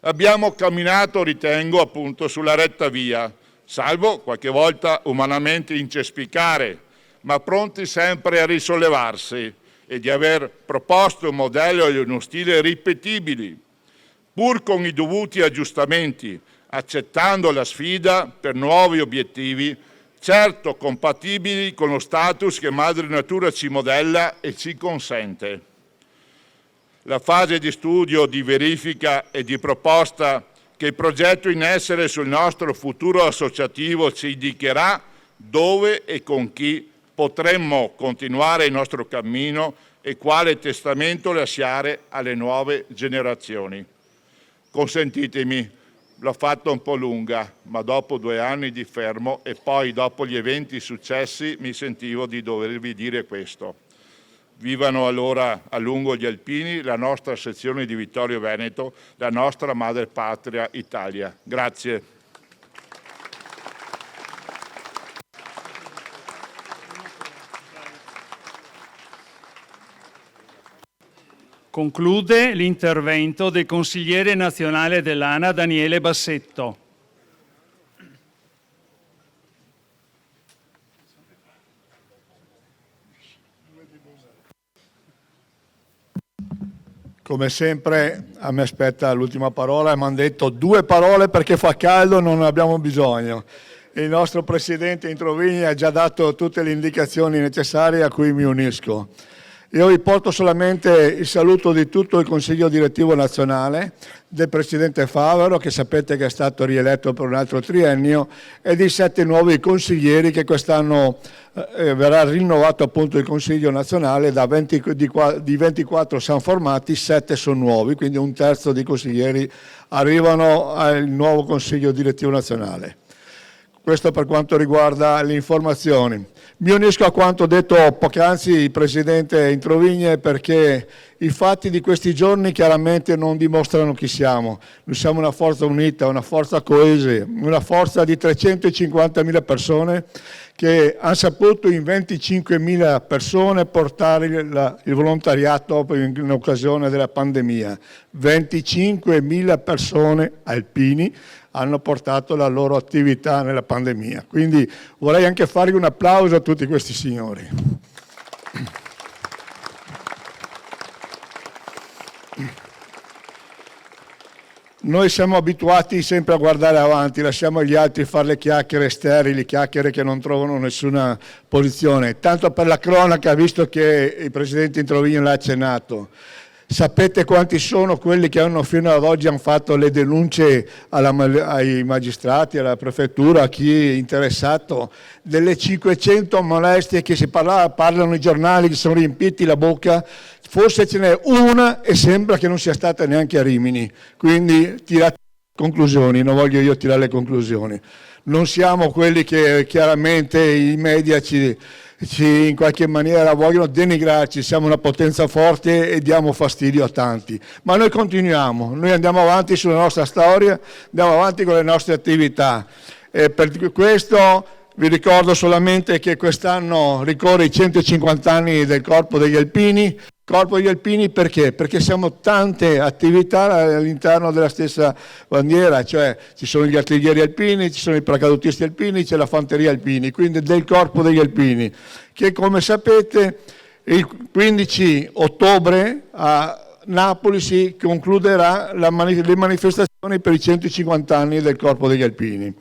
abbiamo camminato, ritengo, appunto sulla retta via, salvo qualche volta umanamente incespicare, ma pronti sempre a risollevarsi e di aver proposto un modello e uno stile ripetibili, pur con i dovuti aggiustamenti, accettando la sfida per nuovi obiettivi, certo compatibili con lo status che Madre Natura ci modella e ci consente. La fase di studio, di verifica e di proposta che il progetto in essere sul nostro futuro associativo ci indicherà dove e con chi potremmo continuare il nostro cammino e quale testamento lasciare alle nuove generazioni. Consentitemi, l'ho fatta un po' lunga, ma dopo 2 anni di fermo e poi dopo gli eventi successi mi sentivo di dovervi dire questo. Vivano allora a lungo gli alpini, la nostra sezione di Vittorio Veneto, la nostra madre patria Italia. Grazie. Conclude l'intervento del consigliere nazionale dell'ANA Daniele Bassetto. Come sempre a me aspetta l'ultima parola e mi hanno detto 2 parole perché fa caldo, non ne abbiamo bisogno. Il nostro Presidente Introvigni ha già dato tutte le indicazioni necessarie a cui mi unisco. Io vi porto solamente il saluto di tutto il Consiglio Direttivo Nazionale, del Presidente Favero, che sapete che è stato rieletto per un altro triennio, e di 7 nuovi consiglieri che quest'anno verrà rinnovato appunto il Consiglio Nazionale, di 24 siamo formati, 7 sono nuovi, quindi 1/3 dei consiglieri arrivano al nuovo Consiglio Direttivo Nazionale. Questo per quanto riguarda le informazioni. Mi unisco a quanto detto poc'anzi il Presidente Introvigne perché i fatti di questi giorni chiaramente non dimostrano chi siamo. Noi siamo una forza unita, una forza coesa, una forza di 350.000 persone che hanno saputo in 25.000 persone portare il volontariato in occasione della pandemia. 25.000 persone alpini hanno portato la loro attività nella pandemia. Quindi vorrei anche fargli un applauso a tutti questi signori. Noi siamo abituati sempre a guardare avanti, lasciamo gli altri fare le chiacchiere sterili, chiacchiere che non trovano nessuna posizione. Tanto per la cronaca, visto che il Presidente Introvigno l'ha accennato, sapete quanti sono quelli che fino ad oggi hanno fatto le denunce ai magistrati, alla prefettura, a chi è interessato? Delle 500 molestie che si parlano i giornali, che sono riempiti la bocca, forse ce n'è una e sembra che non sia stata neanche a Rimini. Quindi tirate conclusioni, non voglio io tirare le conclusioni. Non siamo quelli che chiaramente i media ci in qualche maniera vogliono denigrarci, siamo una potenza forte e diamo fastidio a tanti, ma noi continuiamo, noi andiamo avanti sulla nostra storia, andiamo avanti con le nostre attività e per questo vi ricordo solamente che quest'anno ricorre i 150 anni del Corpo degli Alpini, Corpo degli Alpini perché? Perché siamo tante attività all'interno della stessa bandiera, cioè ci sono gli artiglieri alpini, ci sono i paracadutisti alpini, c'è la fanteria alpini, quindi del Corpo degli Alpini, che come sapete il 15 ottobre a Napoli si concluderà le manifestazioni per i 150 anni del Corpo degli Alpini.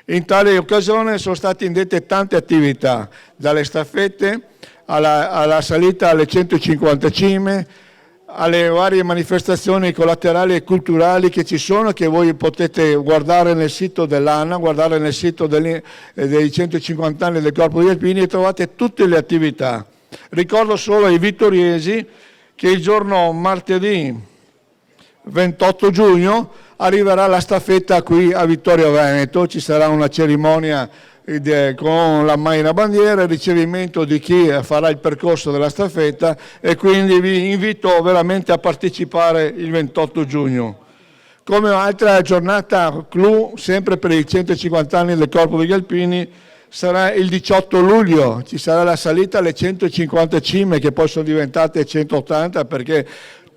In tale occasione sono state indette tante attività, dalle staffette alla salita alle 150 cime, alle varie manifestazioni collaterali e culturali che ci sono, che voi potete guardare nel sito dell'ANA, guardare nel sito dei 150 anni del Corpo degli Alpini e trovate tutte le attività. Ricordo solo ai vittoriesi che il giorno martedì 28 giugno arriverà la staffetta qui a Vittorio Veneto, ci sarà una cerimonia con la Maina Bandiera, il ricevimento di chi farà il percorso della staffetta e quindi vi invito veramente a partecipare il 28 giugno. Come altra giornata clou, sempre per i 150 anni del Corpo degli Alpini, sarà il 18 luglio, ci sarà la salita alle 150 cime che poi sono diventate 180 perché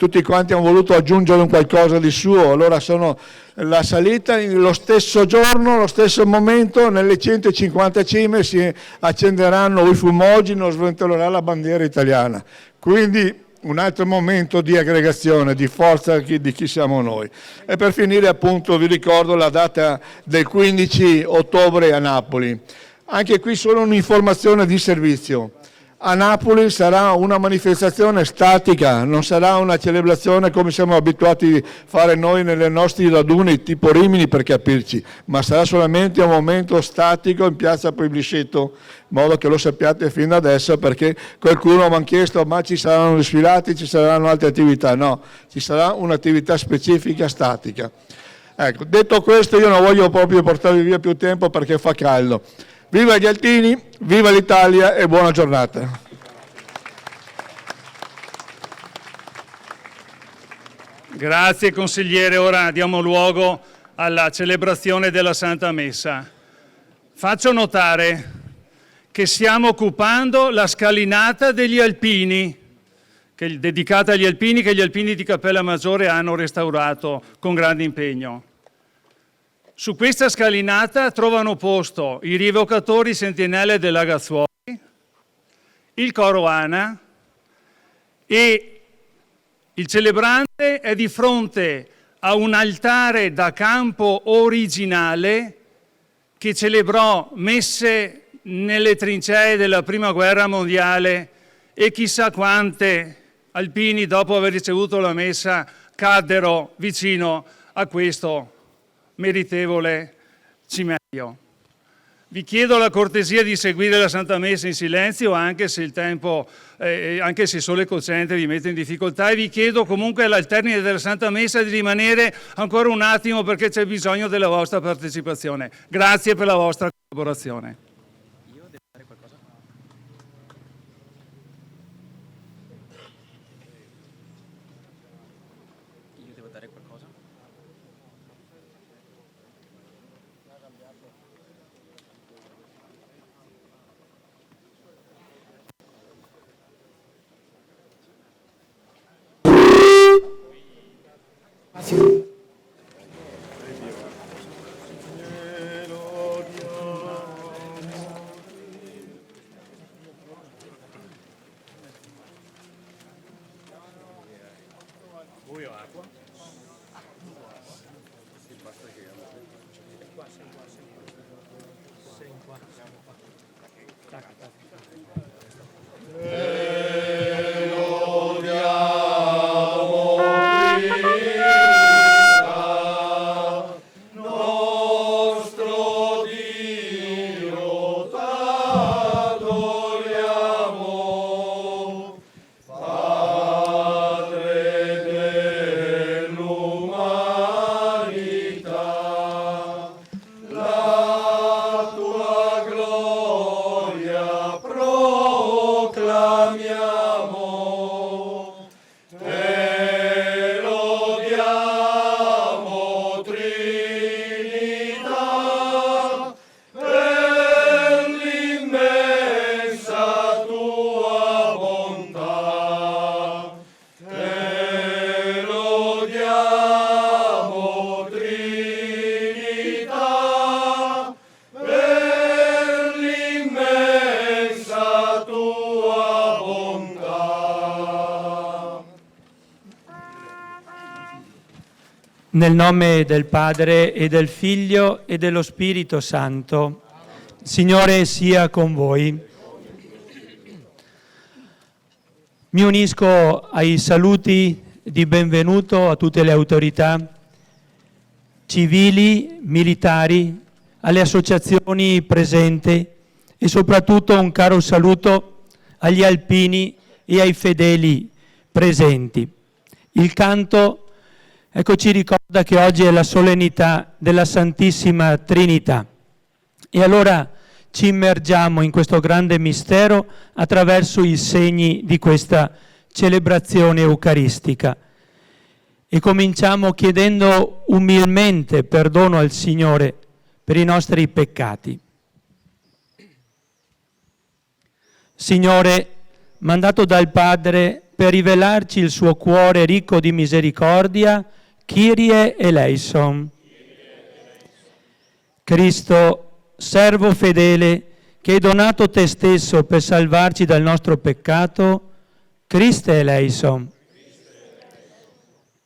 tutti quanti hanno voluto aggiungere un qualcosa di suo, allora sono la salita lo stesso giorno, lo stesso momento, nelle 150 cime si accenderanno i fumogeni, sventolerà la bandiera italiana, quindi un altro momento di aggregazione, di forza di chi siamo noi. E per finire appunto vi ricordo la data del 15 ottobre a Napoli, anche qui solo un'informazione di servizio. A Napoli sarà una manifestazione statica, non sarà una celebrazione come siamo abituati a fare noi nelle nostri raduni tipo Rimini per capirci, ma sarà solamente un momento statico in piazza Plebiscito, in modo che lo sappiate fin da adesso, perché qualcuno mi ha chiesto ma ci saranno sfilati, ci saranno altre attività, no, ci sarà un'attività specifica statica. Ecco, detto questo io non voglio proprio portarvi via più tempo perché fa caldo. Viva gli Altini, viva l'Italia e buona giornata. Grazie consigliere, ora diamo luogo alla celebrazione della Santa Messa. Faccio notare che stiamo occupando la scalinata degli Alpini, dedicata agli Alpini, che gli Alpini di Cappella Maggiore hanno restaurato con grande impegno. Su questa scalinata trovano posto i rievocatori sentinelle della Gazzuoli, il coro ANA e il celebrante è di fronte a un altare da campo originale che celebrò messe nelle trincee della Prima Guerra Mondiale e chissà quante alpini dopo aver ricevuto la messa caddero vicino a questo meritevole cimelio. Vi chiedo la cortesia di seguire la Santa Messa in silenzio, anche se il tempo, anche se il sole cocente vi mette in difficoltà, e vi chiedo comunque al termine della Santa Messa di rimanere ancora un attimo perché c'è bisogno della vostra partecipazione. Grazie per la vostra collaborazione. Nel nome del Padre e del Figlio e dello Spirito Santo. Signore sia con voi. Mi unisco ai saluti di benvenuto a tutte le autorità civili, militari, alle associazioni presenti e soprattutto un caro saluto agli alpini e ai fedeli presenti. Il canto ci ricorda che oggi è la solennità della Santissima Trinità e allora ci immergiamo in questo grande mistero attraverso i segni di questa celebrazione eucaristica e cominciamo chiedendo umilmente perdono al Signore per i nostri peccati. Signore, mandato dal Padre per rivelarci il suo cuore ricco di misericordia, Kyrie eleison. Cristo, servo fedele, che hai donato te stesso per salvarci dal nostro peccato, Christe eleison.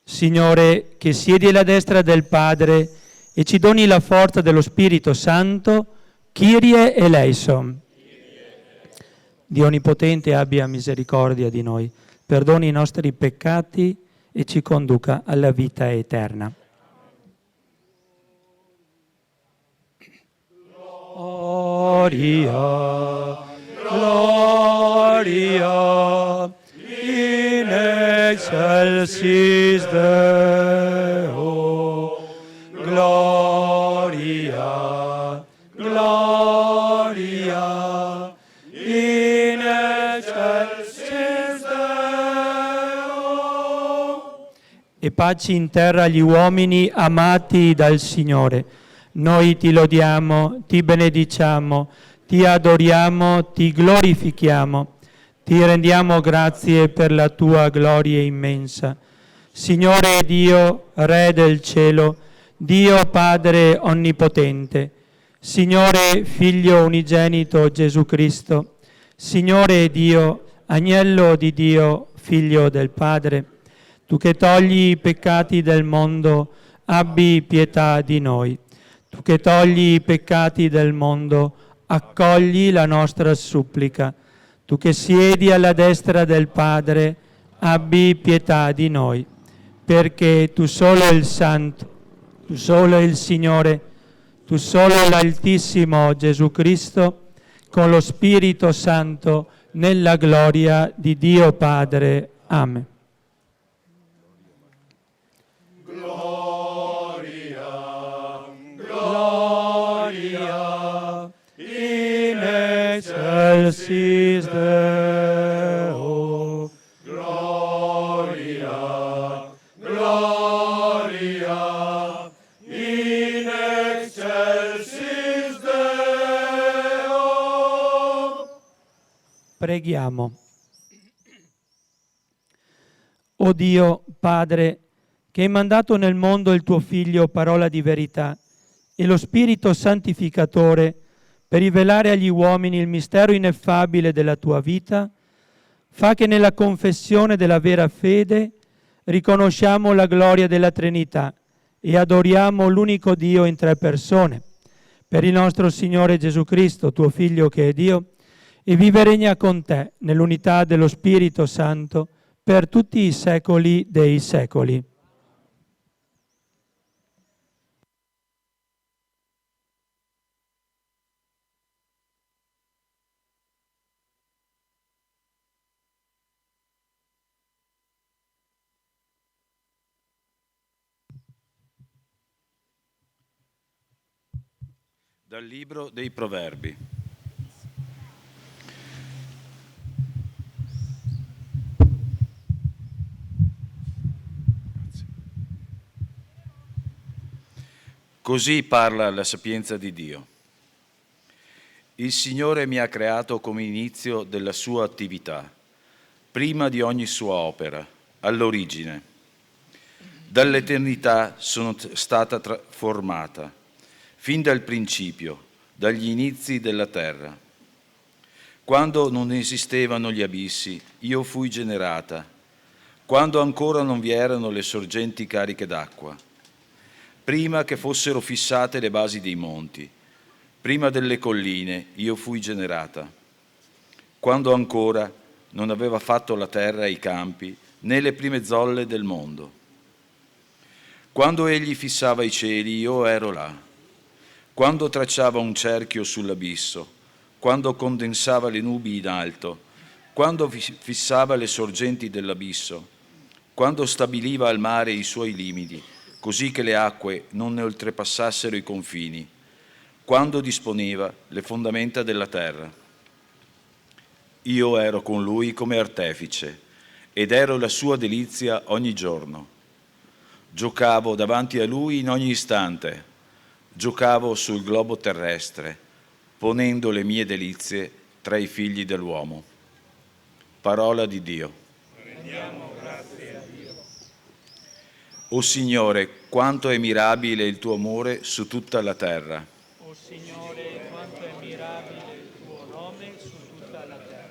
Signore, che siedi alla destra del Padre e ci doni la forza dello Spirito Santo, Kyrie eleison. Dio Onnipotente abbia misericordia di noi, perdoni i nostri peccati e ci conduca alla vita eterna. Gloria, gloria, in excelsis Deo, gloria, gloria, in excelsis Deo. E pace in terra agli uomini amati dal Signore. Noi ti lodiamo, ti benediciamo, ti adoriamo, ti glorifichiamo. Ti rendiamo grazie per la tua gloria immensa. Signore Dio, Re del cielo, Dio Padre onnipotente, Signore Figlio unigenito Gesù Cristo, Signore Dio, Agnello di Dio, Figlio del Padre, tu che togli i peccati del mondo, abbi pietà di noi. Tu che togli i peccati del mondo, accogli la nostra supplica. Tu che siedi alla destra del Padre, abbi pietà di noi, perché tu solo il Santo, tu solo il Signore, tu solo l'Altissimo Gesù Cristo, con lo Spirito Santo, nella gloria di Dio Padre. Amen. Excelsis Deo, gloria, gloria, in excelsis Deo. Preghiamo. O Dio, Padre, che hai mandato nel mondo il tuo Figlio, parola di verità, e lo Spirito Santificatore, per rivelare agli uomini il mistero ineffabile della tua vita, fa che nella confessione della vera fede riconosciamo la gloria della Trinità e adoriamo l'unico Dio in tre persone. Per il nostro Signore Gesù Cristo, tuo Figlio che è Dio, e vive e regna con te nell'unità dello Spirito Santo per tutti i secoli dei secoli. Dal libro dei Proverbi. Così parla la sapienza di Dio. Il Signore mi ha creato come inizio della sua attività, prima di ogni sua opera, all'origine. Dall'eternità sono stata formata, fin dal principio, dagli inizi della terra. Quando non esistevano gli abissi, io fui generata, quando ancora non vi erano le sorgenti cariche d'acqua. prima che fossero fissate le basi dei monti, prima delle colline io fui generata, quando ancora non aveva fatto la terra e i campi, né le prime zolle del mondo. Quando egli fissava i cieli, io ero là. Quando tracciava un cerchio sull'abisso, quando condensava le nubi in alto, quando fissava le sorgenti dell'abisso, quando stabiliva al mare i suoi limiti, così che le acque non ne oltrepassassero i confini, quando disponeva le fondamenta della terra. Io ero con lui come artefice ed ero la sua delizia ogni giorno. Giocavo davanti a lui in ogni istante, giocavo sul globo terrestre, ponendo le mie delizie tra i figli dell'uomo. Parola di Dio. Rendiamo grazie a Dio. O Signore, quanto è mirabile il tuo amore su tutta la terra. O Signore, quanto è mirabile il tuo nome su tutta la terra.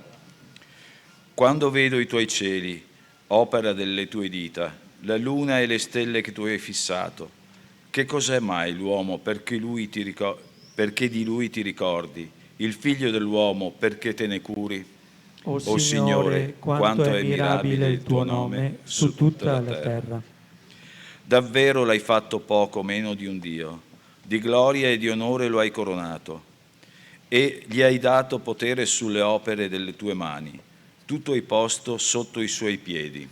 Quando vedo i tuoi cieli, opera delle tue dita, la luna e le stelle che tu hai fissato, che cos'è mai l'uomo perché di lui ti ricordi, il figlio dell'uomo perché te ne curi? O Signore, quanto è mirabile il tuo nome su tutta la terra. Davvero l'hai fatto poco meno di un Dio, di gloria e di onore lo hai coronato, e gli hai dato potere sulle opere delle tue mani, tutto hai posto sotto i suoi piedi.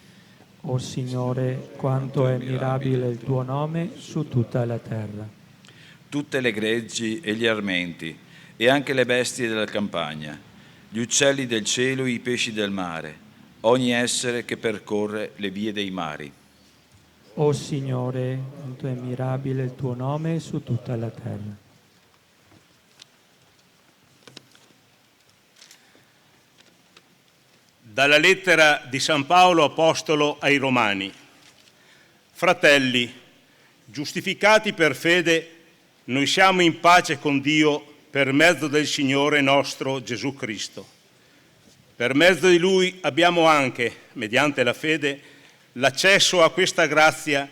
O Signore, quanto è mirabile il tuo nome su tutta la terra. Tutte le greggi e gli armenti, e anche le bestie della campagna, gli uccelli del cielo e i pesci del mare, ogni essere che percorre le vie dei mari. O Signore, quanto è mirabile il tuo nome su tutta la terra. Dalla lettera di San Paolo Apostolo ai Romani. Fratelli, giustificati per fede, noi siamo in pace con Dio per mezzo del Signore nostro Gesù Cristo. Per mezzo di Lui abbiamo anche, mediante la fede, l'accesso a questa grazia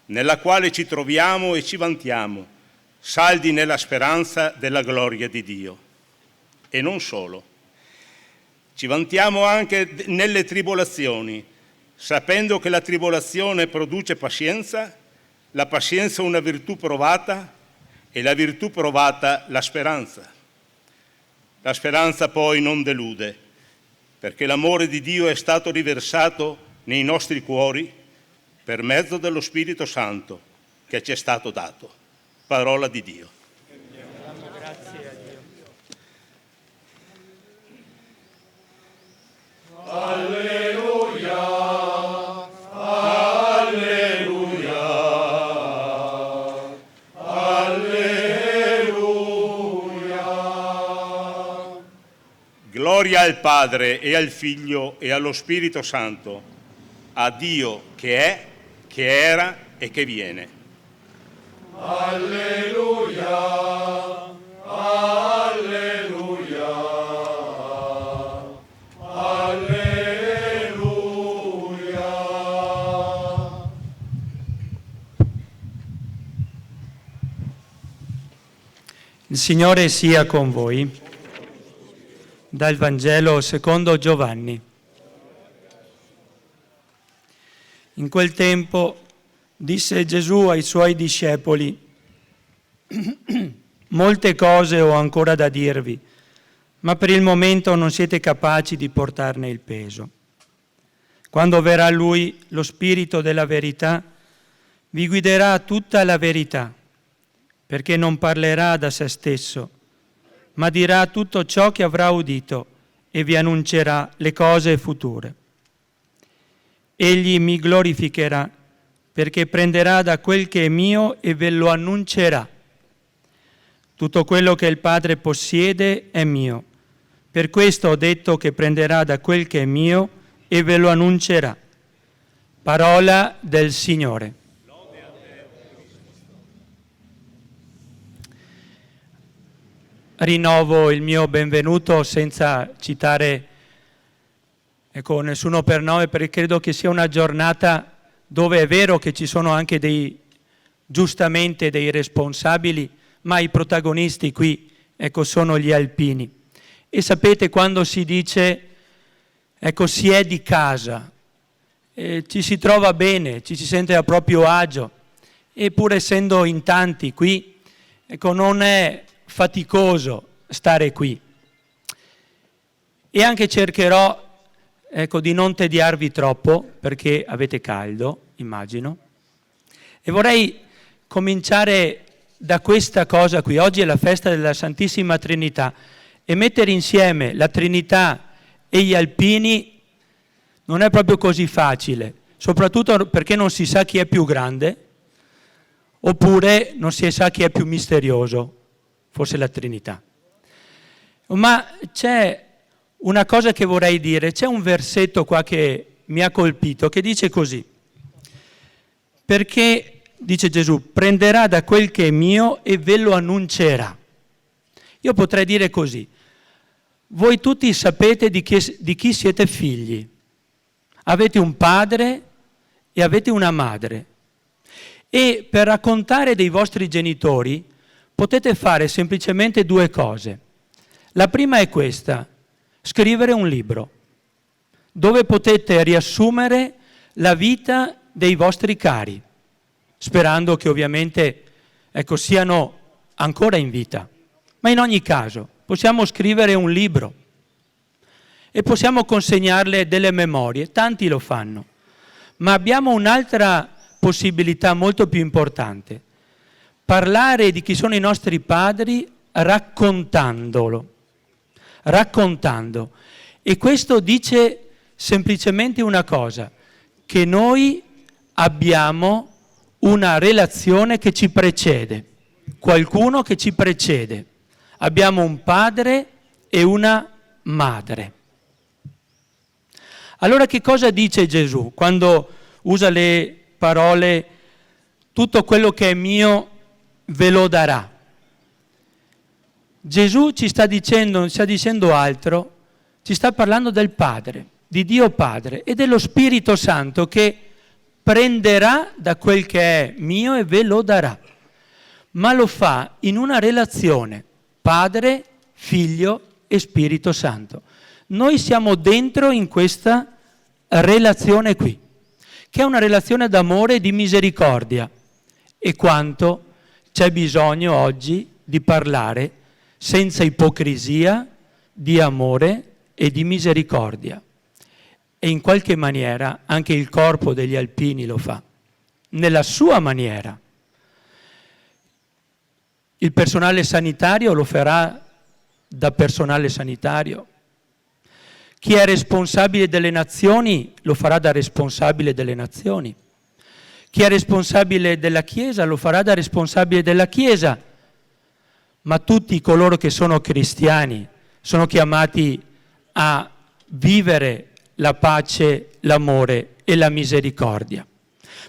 nella quale ci troviamo e ci vantiamo, saldi nella speranza della gloria di Dio. E non solo. Ci vantiamo anche nelle tribolazioni, sapendo che la tribolazione produce pazienza, la pazienza una virtù provata e la virtù provata la speranza. La speranza poi non delude, perché l'amore di Dio è stato riversato nei nostri cuori per mezzo dello Spirito Santo che ci è stato dato. Parola di Dio. Grazie a Dio. Alleluia, alleluia, alleluia. Gloria al Padre e al Figlio e allo Spirito Santo, a Dio che è, che era e che viene. Alleluia, alleluia, alleluia. Il Signore sia con voi. Dal Vangelo secondo Giovanni. In quel tempo disse Gesù ai suoi discepoli: molte cose ho ancora da dirvi, ma per il momento non siete capaci di portarne il peso. Quando verrà Lui, lo Spirito della verità, vi guiderà a tutta la verità, perché non parlerà da se stesso, ma dirà tutto ciò che avrà udito e vi annuncerà le cose future. Egli mi glorificherà, perché prenderà da quel che è mio e ve lo annuncerà. Tutto quello che il Padre possiede è mio. Per questo ho detto che prenderà da quel che è mio e ve lo annuncerà. Parola del Signore. Rinnovo il mio benvenuto senza citare nessuno per nome, perché credo che sia una giornata dove è vero che ci sono anche dei giustamente dei responsabili, ma i protagonisti qui, ecco, sono gli alpini. E sapete, quando si dice, ecco, si è di casa, ci si trova bene, ci si sente a proprio agio, e pur essendo in tanti qui, ecco, non è faticoso stare qui. E anche cercherò, ecco, di non tediarvi troppo, perché avete caldo, immagino. E vorrei cominciare da questa cosa qui. Oggi è la festa della Santissima Trinità, e mettere insieme la Trinità e gli alpini non è proprio così facile, soprattutto perché non si sa chi è più grande, oppure non si sa chi è più misterioso, forse la Trinità. Ma c'è una cosa che vorrei dire, c'è un versetto qua che mi ha colpito, che dice così: perché, dice Gesù, prenderà da quel che è mio e ve lo annuncerà. Io potrei dire così: voi tutti sapete di chi siete figli, avete un padre e avete una madre, e per raccontare dei vostri genitori potete fare semplicemente due cose. La prima è questa: scrivere un libro dove potete riassumere la vita dei vostri cari, sperando che ovviamente, ecco, siano ancora in vita. Ma in ogni caso possiamo scrivere un libro e possiamo consegnarle delle memorie, tanti lo fanno, ma abbiamo un'altra possibilità molto più importante: parlare di chi sono i nostri padri raccontando. E questo dice semplicemente una cosa: che noi abbiamo una relazione che ci precede, qualcuno che ci precede. Abbiamo un padre e una madre. Allora che cosa dice Gesù quando usa le parole tutto quello che è mio ve lo darà? Gesù ci sta dicendo, non sta dicendo altro, ci sta parlando del Padre, di Dio Padre e dello Spirito Santo che prenderà da quel che è mio e ve lo darà. Ma lo fa in una relazione Padre, Figlio e Spirito Santo. Noi siamo dentro in questa relazione qui, che è una relazione d'amore e di misericordia. E quanto c'è bisogno oggi di parlare senza ipocrisia, di amore e di misericordia. E in qualche maniera anche il corpo degli alpini lo fa, nella sua maniera. Il personale sanitario lo farà da personale sanitario. Chi è responsabile delle nazioni lo farà da responsabile delle nazioni. Chi è responsabile della Chiesa lo farà da responsabile della Chiesa. Ma tutti coloro che sono cristiani sono chiamati a vivere la pace, l'amore e la misericordia.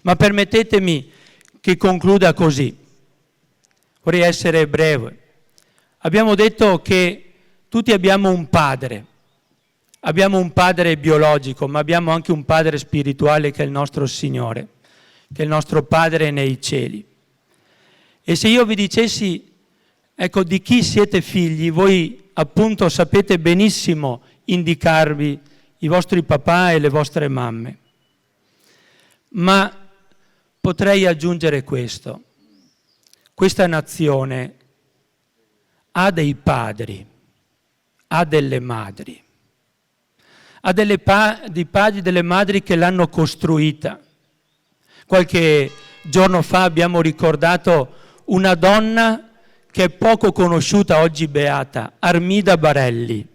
Ma permettetemi che concluda così. Vorrei essere breve. Abbiamo detto che tutti abbiamo un padre biologico, ma abbiamo anche un padre spirituale che è il nostro Signore, che è il nostro Padre nei cieli. E se io vi dicessi, ecco, di chi siete figli, voi appunto sapete benissimo indicarvi i vostri papà e le vostre mamme. Ma potrei aggiungere questo: questa nazione ha dei padri, ha delle madri, ha dei padri e delle madri che l'hanno costruita. Qualche giorno fa abbiamo ricordato una donna che è poco conosciuta, oggi beata, Armida Barelli,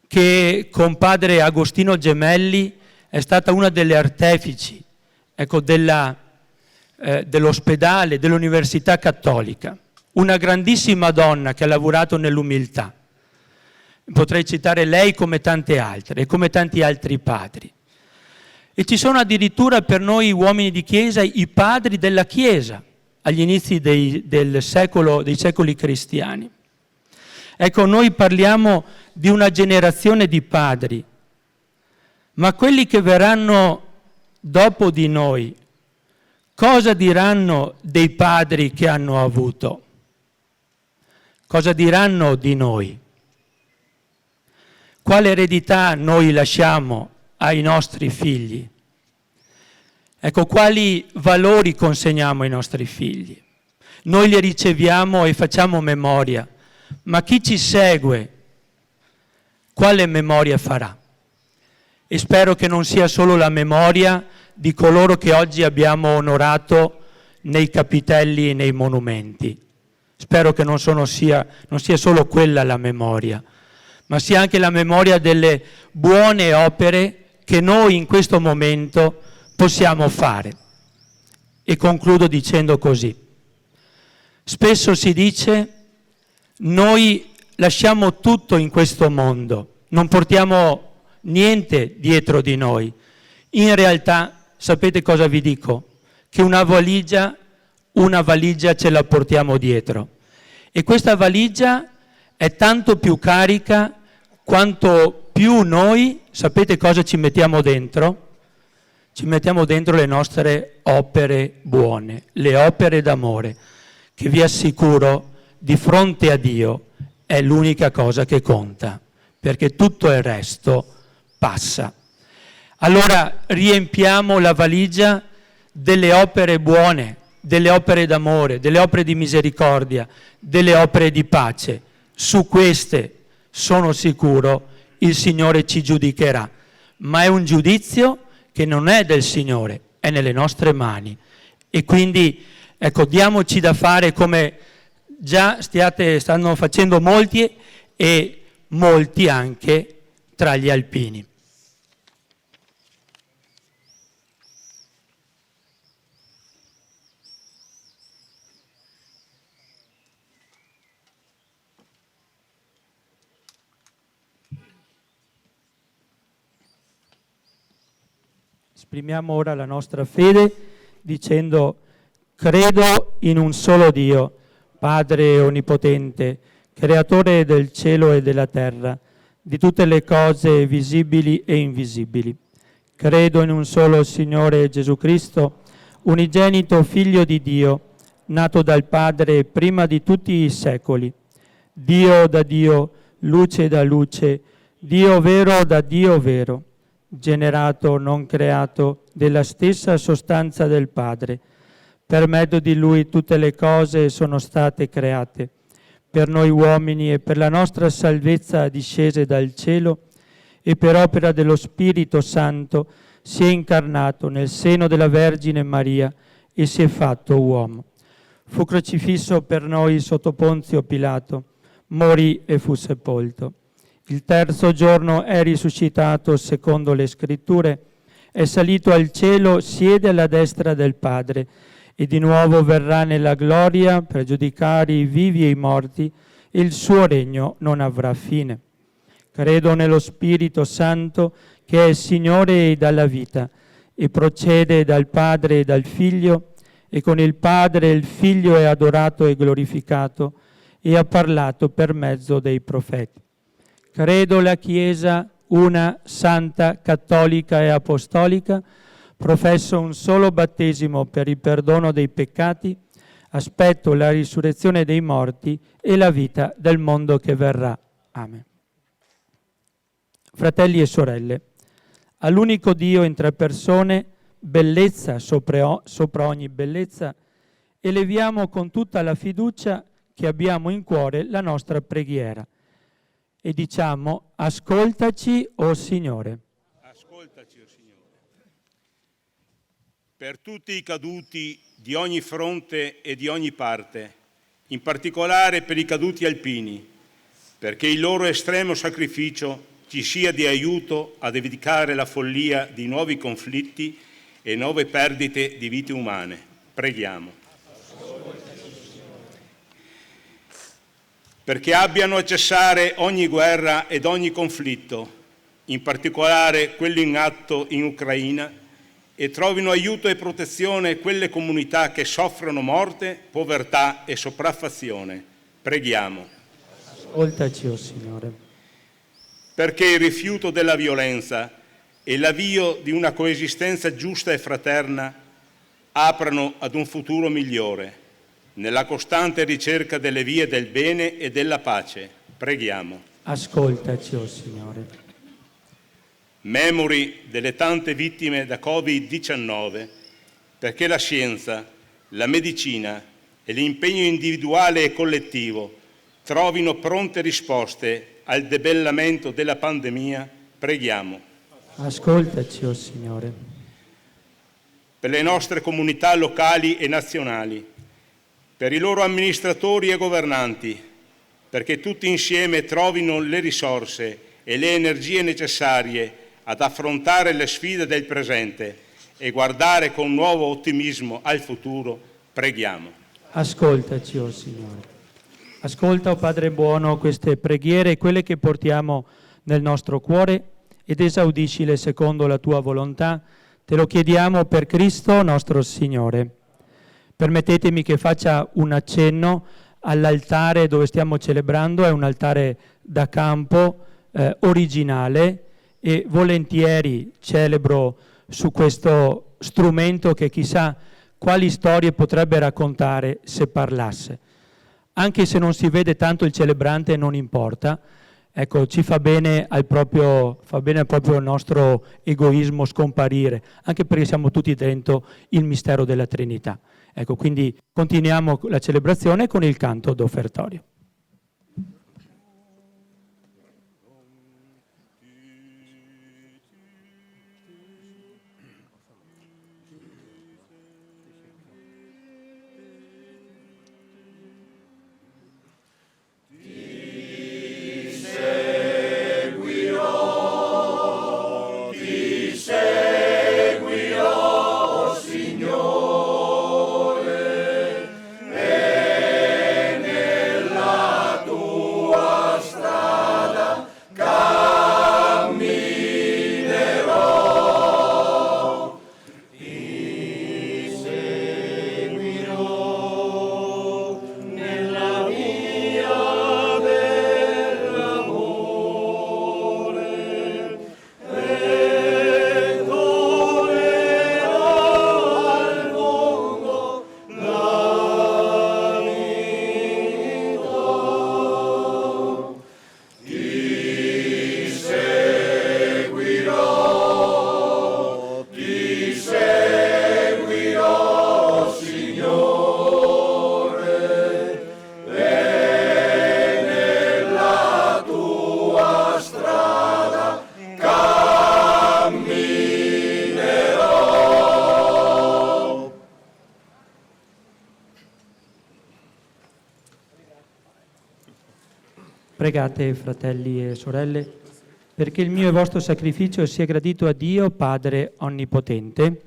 che con padre Agostino Gemelli è stata una delle artefici, ecco, dell'ospedale, dell'Università Cattolica. Una grandissima donna che ha lavorato nell'umiltà. Potrei citare lei come tante altre e come tanti altri padri. E ci sono addirittura per noi uomini di Chiesa i padri della Chiesa agli inizi dei secoli cristiani. Ecco, noi parliamo di una generazione di padri, ma quelli che verranno dopo di noi, cosa diranno dei padri che hanno avuto? Cosa diranno di noi? Quale eredità noi lasciamo ai nostri figli? Ecco, quali valori consegniamo ai nostri figli? Noi li riceviamo e facciamo memoria, ma chi ci segue, quale memoria farà? E spero che non sia solo la memoria di coloro che oggi abbiamo onorato nei capitelli e nei monumenti. Spero che non sia solo quella la memoria, ma sia anche la memoria delle buone opere che noi in questo momento possiamo fare. E concludo dicendo così. Spesso si dice, noi lasciamo tutto in questo mondo, non portiamo niente dietro di noi. In realtà, sapete cosa vi dico? Che una valigia ce la portiamo dietro. E questa valigia è tanto più carica quanto più noi, sapete cosa ci mettiamo dentro? Ci mettiamo dentro le nostre opere buone, le opere d'amore, che vi assicuro, di fronte a Dio, è l'unica cosa che conta, perché tutto il resto passa. Allora riempiamo la valigia delle opere buone, delle opere d'amore, delle opere di misericordia, delle opere di pace. Su queste, sono sicuro, il Signore ci giudicherà, ma è un giudizio che non è del Signore, è nelle nostre mani. E quindi, ecco, diamoci da fare come già stanno facendo molti e molti anche tra gli alpini. Esprimiamo ora la nostra fede dicendo: credo in un solo Dio, Padre onnipotente, creatore del cielo e della terra, di tutte le cose visibili e invisibili. Credo in un solo Signore Gesù Cristo, unigenito Figlio di Dio, nato dal Padre prima di tutti i secoli, Dio da Dio, luce da luce, Dio vero da Dio vero, generato, non creato, della stessa sostanza del Padre. Per mezzo di Lui tutte le cose sono state create, per noi uomini e per la nostra salvezza discese dal cielo, e per opera dello Spirito Santo si è incarnato nel seno della Vergine Maria e si è fatto uomo. Fu crocifisso per noi sotto Ponzio Pilato, morì e fu sepolto. Il terzo giorno è risuscitato secondo le Scritture, è salito al cielo, siede alla destra del Padre e di nuovo verrà nella gloria per giudicare i vivi e i morti, e il suo regno non avrà fine. Credo nello Spirito Santo, che è Signore e dalla vita, e procede dal Padre e dal Figlio, e con il Padre e il Figlio è adorato e glorificato, e ha parlato per mezzo dei profeti. Credo la Chiesa una, santa, cattolica e apostolica, professo un solo battesimo per il perdono dei peccati, aspetto la risurrezione dei morti e la vita del mondo che verrà. Amen. Fratelli e sorelle, all'unico Dio in tre persone, bellezza sopra ogni bellezza, eleviamo con tutta la fiducia che abbiamo in cuore la nostra preghiera e diciamo: ascoltaci, o Signore. Ascoltaci, o Signore. Per tutti i caduti di ogni fronte e di ogni parte, in particolare per i caduti alpini, perché il loro estremo sacrificio ci sia di aiuto ad evitare la follia di nuovi conflitti e nuove perdite di vite umane. Preghiamo. Perché abbiano a cessare ogni guerra ed ogni conflitto, in particolare quello in atto in Ucraina, e trovino aiuto e protezione quelle comunità che soffrono morte, povertà e sopraffazione. Preghiamo. Ascoltaci, o Signore. Perché il rifiuto della violenza e l'avvio di una coesistenza giusta e fraterna aprano ad un futuro migliore, nella costante ricerca delle vie del bene e della pace. Preghiamo. Ascoltaci, o Signore. Memori delle tante vittime da Covid-19, perché la scienza, la medicina e l'impegno individuale e collettivo trovino pronte risposte al debellamento della pandemia, preghiamo. Ascoltaci, o Signore. Per le nostre comunità locali e nazionali, per i loro amministratori e governanti, perché tutti insieme trovino le risorse e le energie necessarie ad affrontare le sfide del presente e guardare con nuovo ottimismo al futuro, preghiamo. Ascoltaci, o Signore. Ascolta, o Padre buono, queste preghiere, quelle che portiamo nel nostro cuore, ed esaudiscile secondo la tua volontà. Te lo chiediamo per Cristo nostro Signore. Permettetemi che faccia un accenno all'altare dove stiamo celebrando, è un altare da campo originale, e volentieri celebro su questo strumento che chissà quali storie potrebbe raccontare se parlasse. Anche se non si vede tanto il celebrante, non importa. Ecco, ci fa bene proprio il nostro egoismo scomparire, anche perché siamo tutti dentro il mistero della Trinità. Ecco, quindi continuiamo la celebrazione con il canto d'offertorio. Pregate, fratelli e sorelle, perché il mio e vostro sacrificio sia gradito a Dio Padre Onnipotente.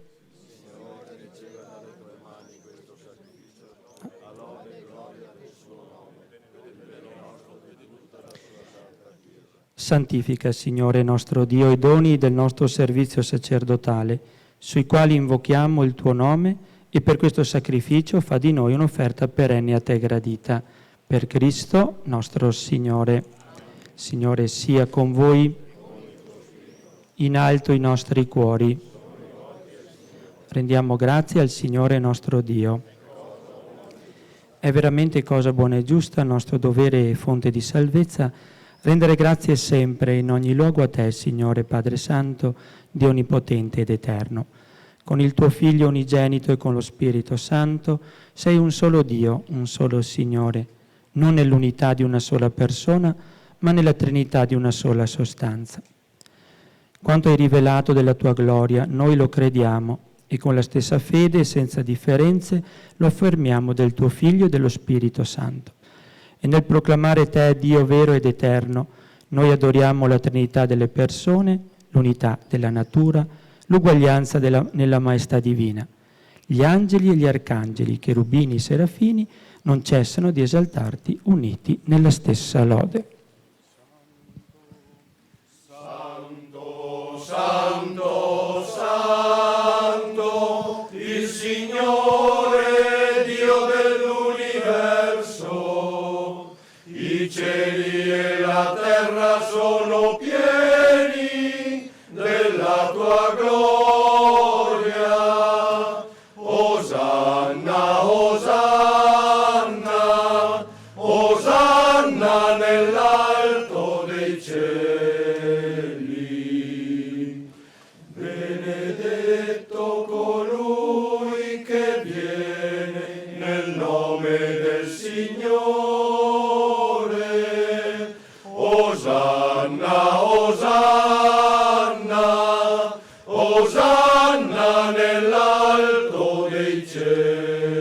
Santifica, Signore nostro Dio, i doni del nostro servizio sacerdotale, sui quali invochiamo il Tuo nome, e per questo sacrificio fa di noi un'offerta perenne a Te gradita. Per Cristo nostro Signore. Signore sia con voi, in alto i nostri cuori. Rendiamo grazie al Signore nostro Dio. È veramente cosa buona e giusta, nostro dovere e fonte di salvezza, rendere grazie sempre in ogni luogo a Te, Signore Padre Santo, Dio Onnipotente ed Eterno. Con il Tuo Figlio unigenito e con lo Spirito Santo, sei un solo Dio, un solo Signore, non nell'unità di una sola persona, ma nella Trinità di una sola sostanza. Quanto hai rivelato della Tua gloria, noi lo crediamo e con la stessa fede e senza differenze lo affermiamo del Tuo Figlio e dello Spirito Santo. E nel proclamare Te, Dio vero ed eterno, noi adoriamo la Trinità delle persone, l'unità della natura, l'uguaglianza nella maestà divina. Gli angeli e gli arcangeli, i cherubini e i serafini, non cessano di esaltarti uniti nella stessa lode. Santo, Santo, Santo, il Signore Dio dell'universo, i cieli e la terra sono pieni della Tua gloria. nome del Signore. Osanna, Osanna, Osanna nell'alto dei cieli.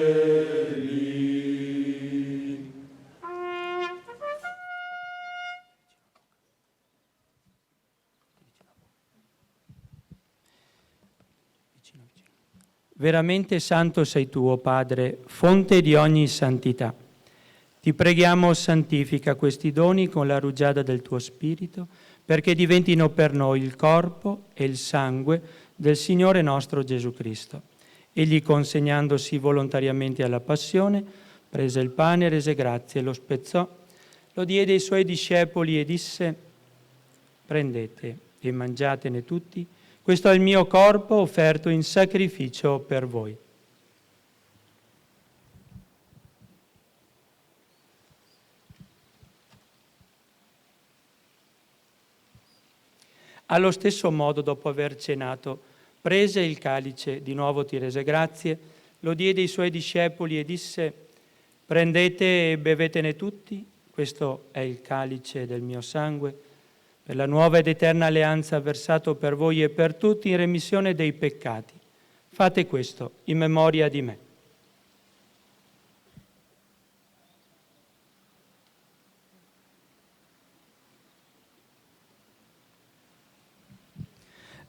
Veramente santo sei tu, o Padre, fonte di ogni santità. Ti preghiamo, santifica questi doni con la rugiada del tuo Spirito, perché diventino per noi il corpo e il sangue del Signore nostro Gesù Cristo. Egli, consegnandosi volontariamente alla passione, prese il pane, rese grazie, lo spezzò, lo diede ai suoi discepoli e disse: prendete e mangiatene tutti, questo è il mio corpo offerto in sacrificio per voi. Allo stesso modo, dopo aver cenato, prese il calice, di nuovo ti rese grazie, lo diede ai suoi discepoli e disse: prendete e bevetene tutti, questo è il calice del mio sangue, per la nuova ed eterna alleanza versato per voi e per tutti in remissione dei peccati. Fate questo in memoria di me.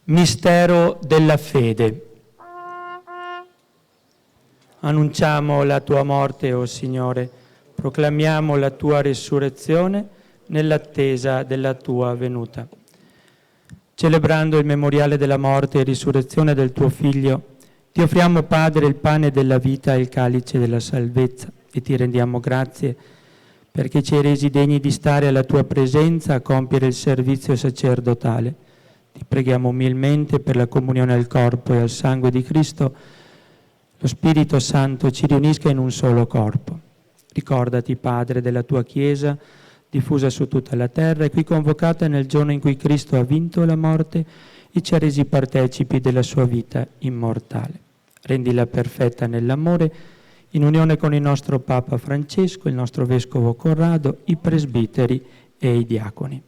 Mistero della fede. Annunciamo la tua morte, o Signore, proclamiamo la tua risurrezione nell'attesa della tua venuta. Celebrando il memoriale della morte e risurrezione del tuo Figlio, ti offriamo, Padre, il pane della vita e il calice della salvezza, e ti rendiamo grazie perché ci hai resi degni di stare alla tua presenza a compiere il servizio sacerdotale. Ti preghiamo umilmente per la comunione al corpo e al sangue di Cristo, lo Spirito Santo ci riunisca in un solo corpo. Ricordati, Padre, della tua Chiesa, diffusa su tutta la terra e qui convocata nel giorno in cui Cristo ha vinto la morte e ci ha resi partecipi della sua vita immortale. Rendila perfetta nell'amore, in unione con il nostro Papa Francesco, il nostro Vescovo Corrado, i presbiteri e i diaconi.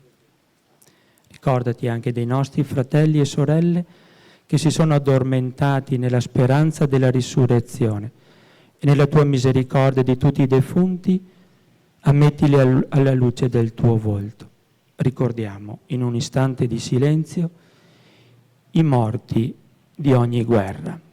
Ricordati anche dei nostri fratelli e sorelle che si sono addormentati nella speranza della risurrezione e nella tua misericordia di tutti i defunti, ammettili alla luce del tuo volto. Ricordiamo in un istante di silenzio i morti di ogni guerra.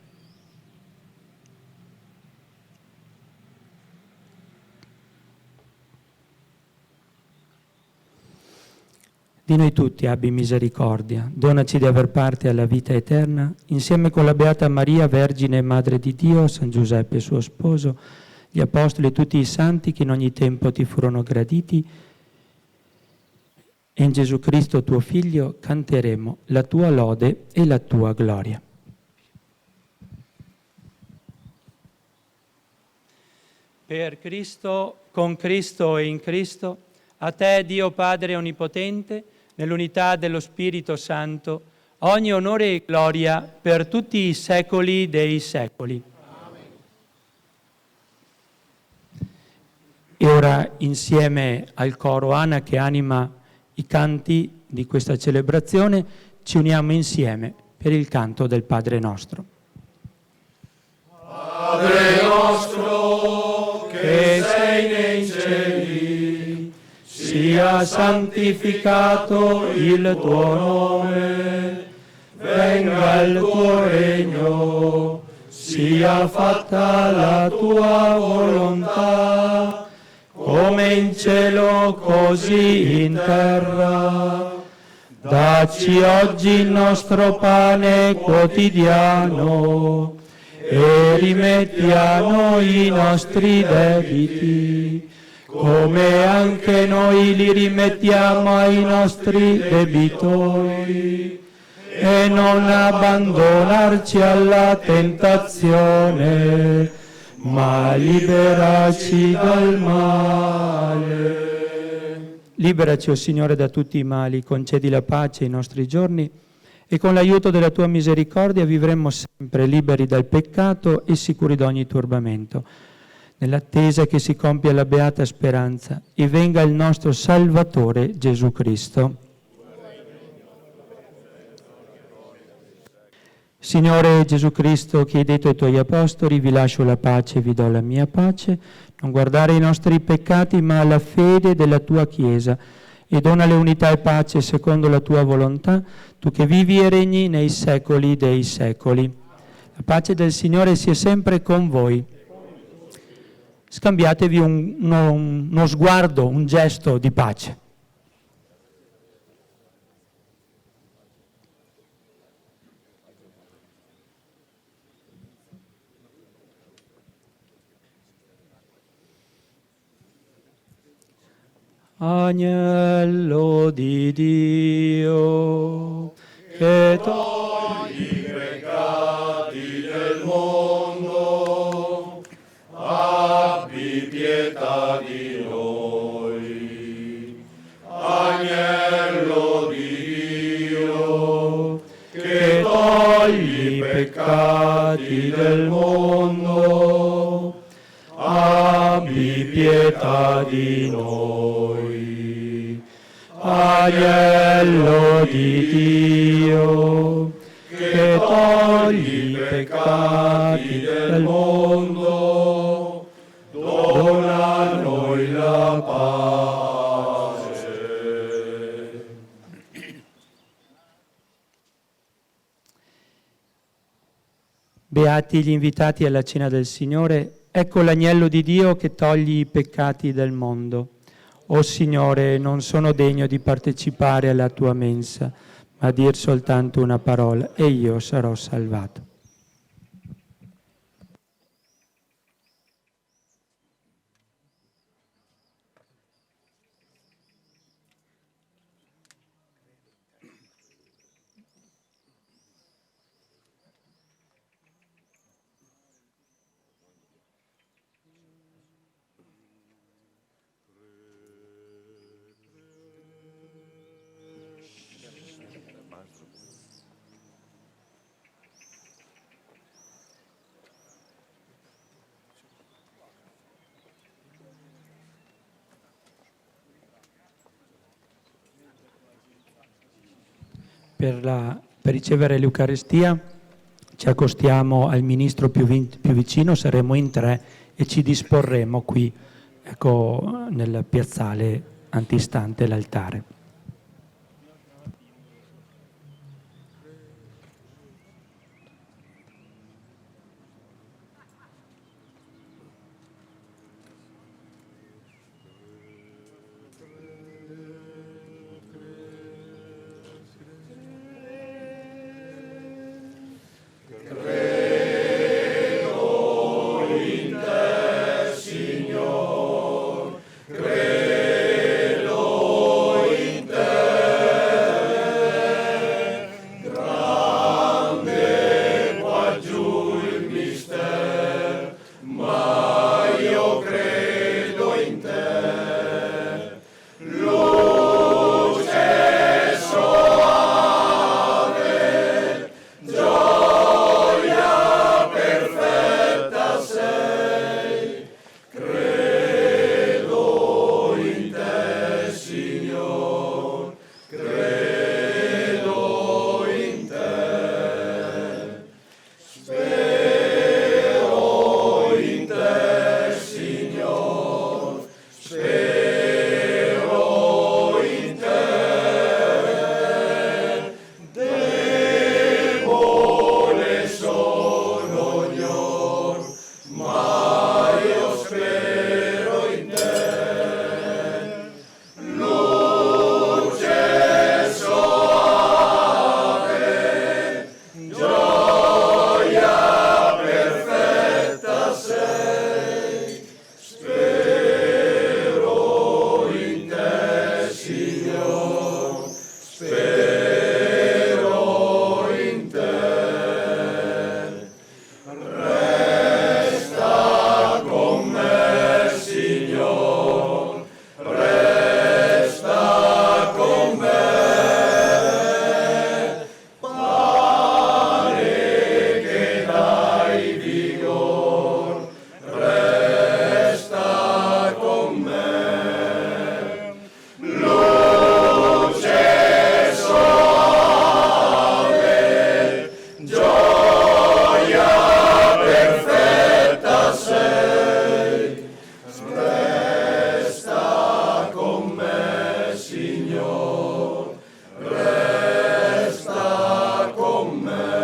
Di noi tutti abbi misericordia, donaci di aver parte alla vita eterna, insieme con la Beata Maria, Vergine e Madre di Dio, San Giuseppe suo sposo, gli Apostoli e tutti i santi che in ogni tempo ti furono graditi, e in Gesù Cristo tuo Figlio canteremo la tua lode e la tua gloria. Per Cristo, con Cristo e in Cristo, a te, Dio Padre Onnipotente, nell'unità dello Spirito Santo, ogni onore e gloria per tutti i secoli dei secoli. Amen. E ora, insieme al coro Ana che anima i canti di questa celebrazione, ci uniamo insieme per il canto del Padre nostro. Padre nostro che sei nei cieli, sia santificato il tuo nome, venga il tuo regno, sia fatta la tua volontà, come in cielo così in terra. Dacci oggi il nostro pane quotidiano e rimetti a noi i nostri debiti, come anche noi li rimettiamo ai nostri debitori, e non abbandonarci alla tentazione, ma liberaci dal male. Liberaci, o Signore, da tutti i mali, concedi la pace ai nostri giorni e con l'aiuto della tua misericordia vivremmo sempre liberi dal peccato e sicuri da ogni turbamento. nell'attesa che si compia la beata speranza e venga il nostro Salvatore Gesù Cristo. Signore Gesù Cristo, che hai detto ai tuoi apostoli, vi lascio la pace, vi do la mia pace, non guardare i nostri peccati, ma la fede della tua Chiesa, e donale unità e pace secondo la tua volontà, tu che vivi e regni nei secoli dei secoli. La pace del Signore sia sempre con voi. Scambiatevi uno sguardo, un gesto di pace. Agnello di Dio, che togli i peccati del mondo, abbi pietà di noi. Agnello di Dio, che togli i peccati del mondo, abbi pietà di noi. Agnello di Dio, che togli i peccati del mondo, dona a noi la pace. Beati gli invitati alla cena del Signore, ecco l'agnello di Dio che toglie i peccati del mondo. O Signore, non sono degno di partecipare alla tua mensa, ma dir soltanto una parola e io sarò salvato. Per ricevere l'Eucaristia ci accostiamo al ministro più vicino, saremo in 3 e ci disporremo qui, ecco, nel piazzale antistante l'altare. Credo in Resta con me, Signore, resta con me.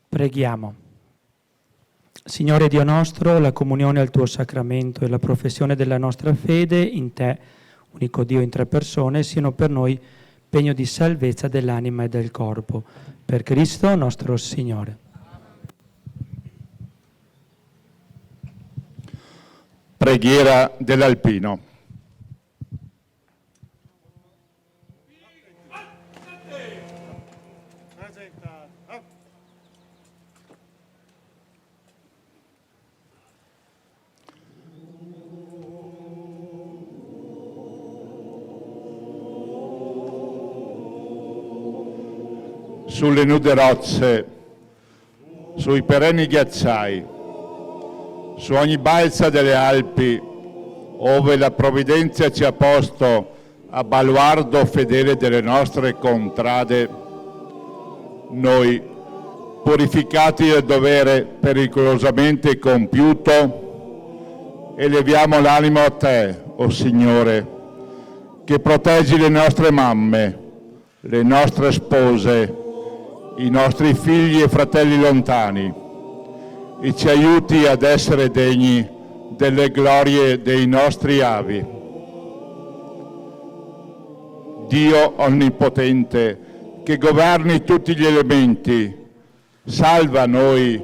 Preghiamo. Signore Dio nostro, la comunione al tuo sacramento e la professione della nostra fede in te, unico Dio in tre persone, siano per noi pegno di salvezza dell'anima e del corpo. Per Cristo nostro Signore. Preghiera dell'Alpino. Sulle nude rocce, sui perenni ghiacciai, su ogni balsa delle Alpi, ove la provvidenza ci ha posto a baluardo fedele delle nostre contrade, noi, purificati dal dovere pericolosamente compiuto, eleviamo l'animo a te, o Signore, che proteggi le nostre mamme, le nostre spose, i nostri figli e fratelli lontani, e ci aiuti ad essere degni delle glorie dei nostri avi. Dio onnipotente, che governi tutti gli elementi, salva noi,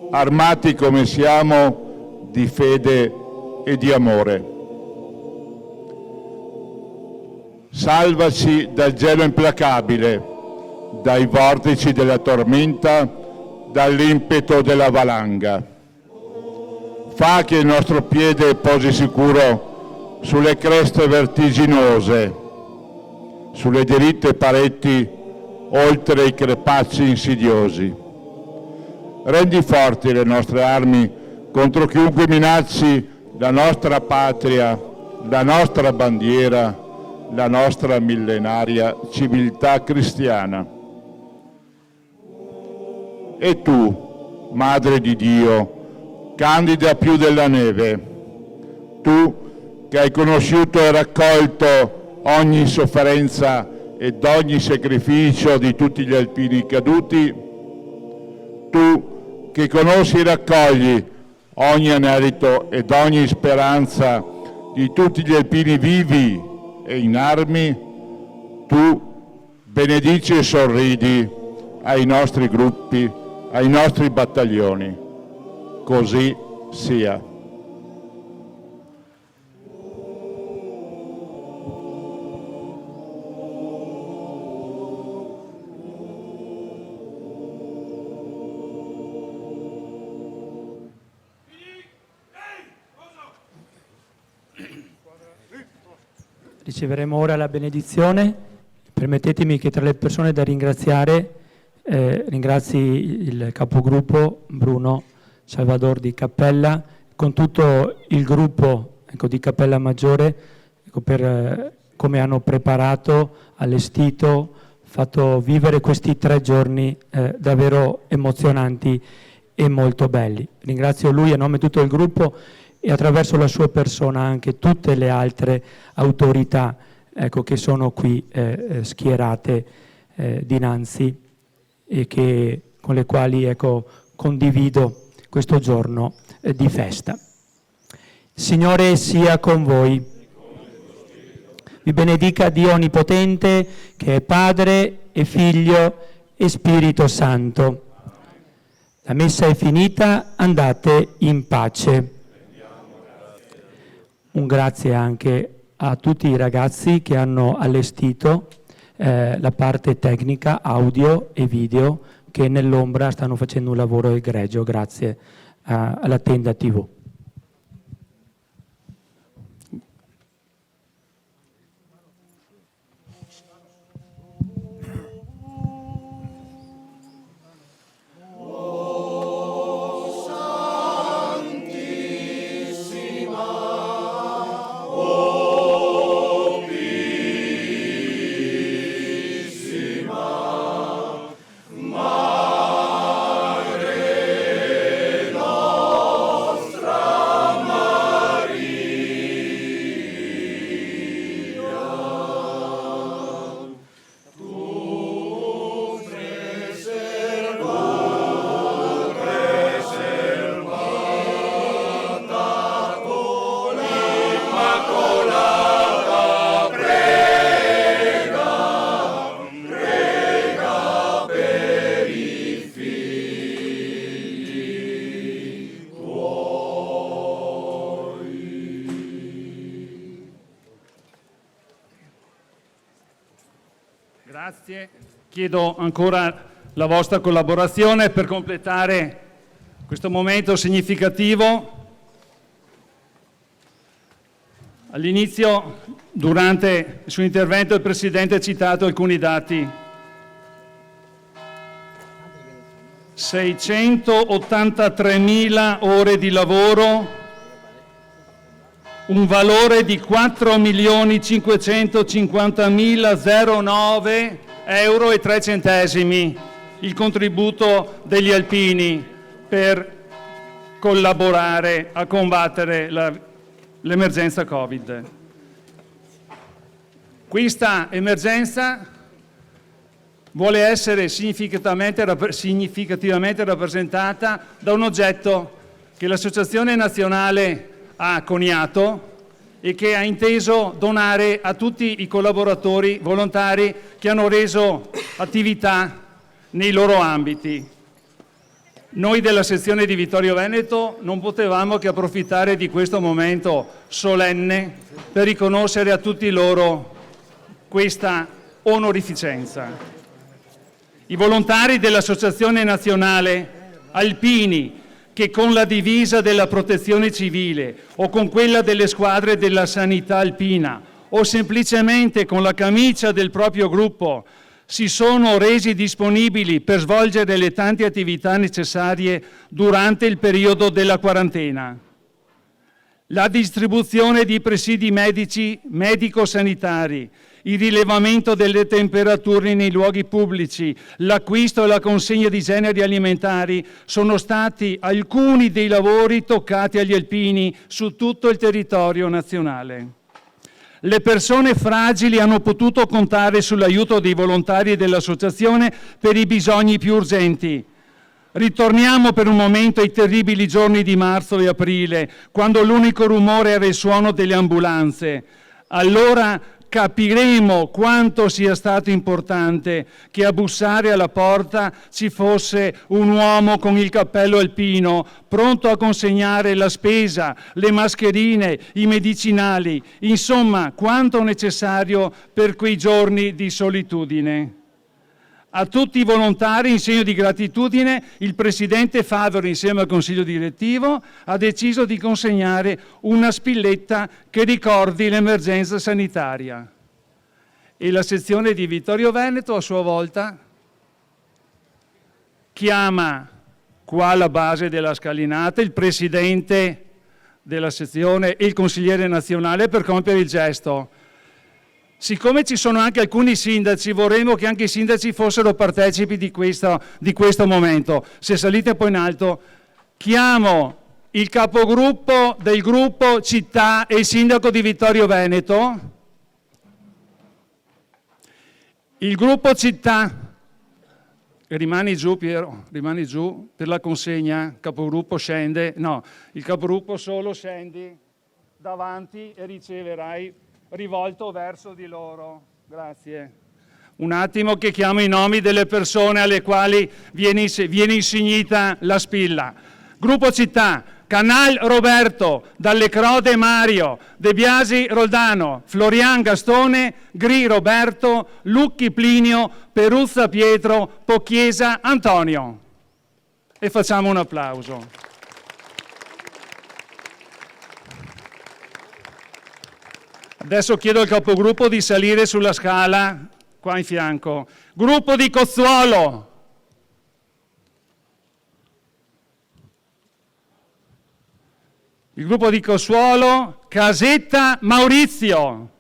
armati come siamo di fede e di amore. Salvaci dal gelo implacabile, dai vortici della tormenta, dall'impeto della valanga. Fa che il nostro piede posi sicuro sulle creste vertiginose, sulle diritte pareti oltre i crepacci insidiosi. Rendi forti le nostre armi contro chiunque minacci la nostra patria, la nostra bandiera, la nostra millenaria civiltà cristiana. E tu, Madre di Dio, candida più della neve, tu che hai conosciuto e raccolto ogni sofferenza ed ogni sacrificio di tutti gli alpini caduti, tu che conosci e raccogli ogni anelito ed ogni speranza di tutti gli alpini vivi e in armi, tu benedici e sorridi ai nostri gruppi, ai nostri battaglioni. Così sia. Riceveremo ora la benedizione. Permettetemi che tra le persone da ringraziare ringrazi il capogruppo Bruno Salvador di Cappella, con tutto il gruppo di Cappella Maggiore, per come hanno preparato, allestito, fatto vivere questi 3 giorni davvero emozionanti e molto belli. Ringrazio lui a nome di tutto il gruppo e attraverso la sua persona anche tutte le altre autorità che sono qui schierate dinanzi e con le quali condivido questo giorno di festa. Il Signore sia con voi. Vi benedica Dio Onnipotente, che è Padre e Figlio e Spirito Santo. La messa è finita, andate in pace. Un grazie anche a tutti i ragazzi che hanno allestito la parte tecnica, audio e video, che nell'ombra stanno facendo un lavoro egregio, grazie alla Tenda TV. Grazie. Chiedo ancora la vostra collaborazione per completare questo momento significativo. All'inizio, durante il suo intervento, il Presidente ha citato alcuni dati. 683.000 ore di lavoro, un valore di 4.550.009 euro e 3 centesimi, il contributo degli alpini per collaborare a combattere l'emergenza Covid. Questa emergenza vuole essere significativamente rappresentata da un oggetto che l'Associazione Nazionale ha coniato e che ha inteso donare a tutti i collaboratori volontari che hanno reso attività nei loro ambiti. Noi della sezione di Vittorio Veneto non potevamo che approfittare di questo momento solenne per riconoscere a tutti loro questa onorificenza. I volontari dell'Associazione Nazionale Alpini, che con la divisa della Protezione Civile o con quella delle squadre della sanità alpina o semplicemente con la camicia del proprio gruppo si sono resi disponibili per svolgere le tante attività necessarie durante il periodo della quarantena. La distribuzione di presidi medici, medico-sanitari, il rilevamento delle temperature nei luoghi pubblici, l'acquisto e la consegna di generi alimentari sono stati alcuni dei lavori toccati agli alpini su tutto il territorio nazionale. Le persone fragili hanno potuto contare sull'aiuto dei volontari dell'associazione per i bisogni più urgenti. Ritorniamo per un momento ai terribili giorni di marzo e aprile, quando l'unico rumore era il suono delle ambulanze. Allora capiremo quanto sia stato importante che a bussare alla porta ci fosse un uomo con il cappello alpino, pronto a consegnare la spesa, le mascherine, i medicinali, insomma quanto necessario per quei giorni di solitudine. A tutti i volontari, in segno di gratitudine, il Presidente Favero, insieme al Consiglio Direttivo, ha deciso di consegnare una spilletta che ricordi l'emergenza sanitaria. E la sezione di Vittorio Veneto, a sua volta, chiama qua alla base della scalinata il Presidente della sezione e il Consigliere nazionale per compiere il gesto. Siccome ci sono anche alcuni sindaci, vorremmo che anche i sindaci fossero partecipi di questo momento. Se salite poi in alto, chiamo il capogruppo del gruppo Città e il sindaco di Vittorio Veneto. Il gruppo Città, rimani giù Piero, rimani giù per la consegna, capogruppo scende, no, il capogruppo solo scendi davanti e riceverai rivolto verso di loro. Grazie. Un attimo che chiamo i nomi delle persone alle quali viene insignita la spilla. Gruppo Città: Canal Roberto, Dalle Crode Mario, De Biasi Roldano, Florian Gastone, Gri Roberto, Lucchi Plinio, Peruzza Pietro, Pocchiesa Antonio. E facciamo un applauso. Adesso chiedo al capogruppo di salire sulla scala, qua in fianco. Gruppo di Cozzuolo. Il gruppo di Cozzuolo, Casetta Maurizio.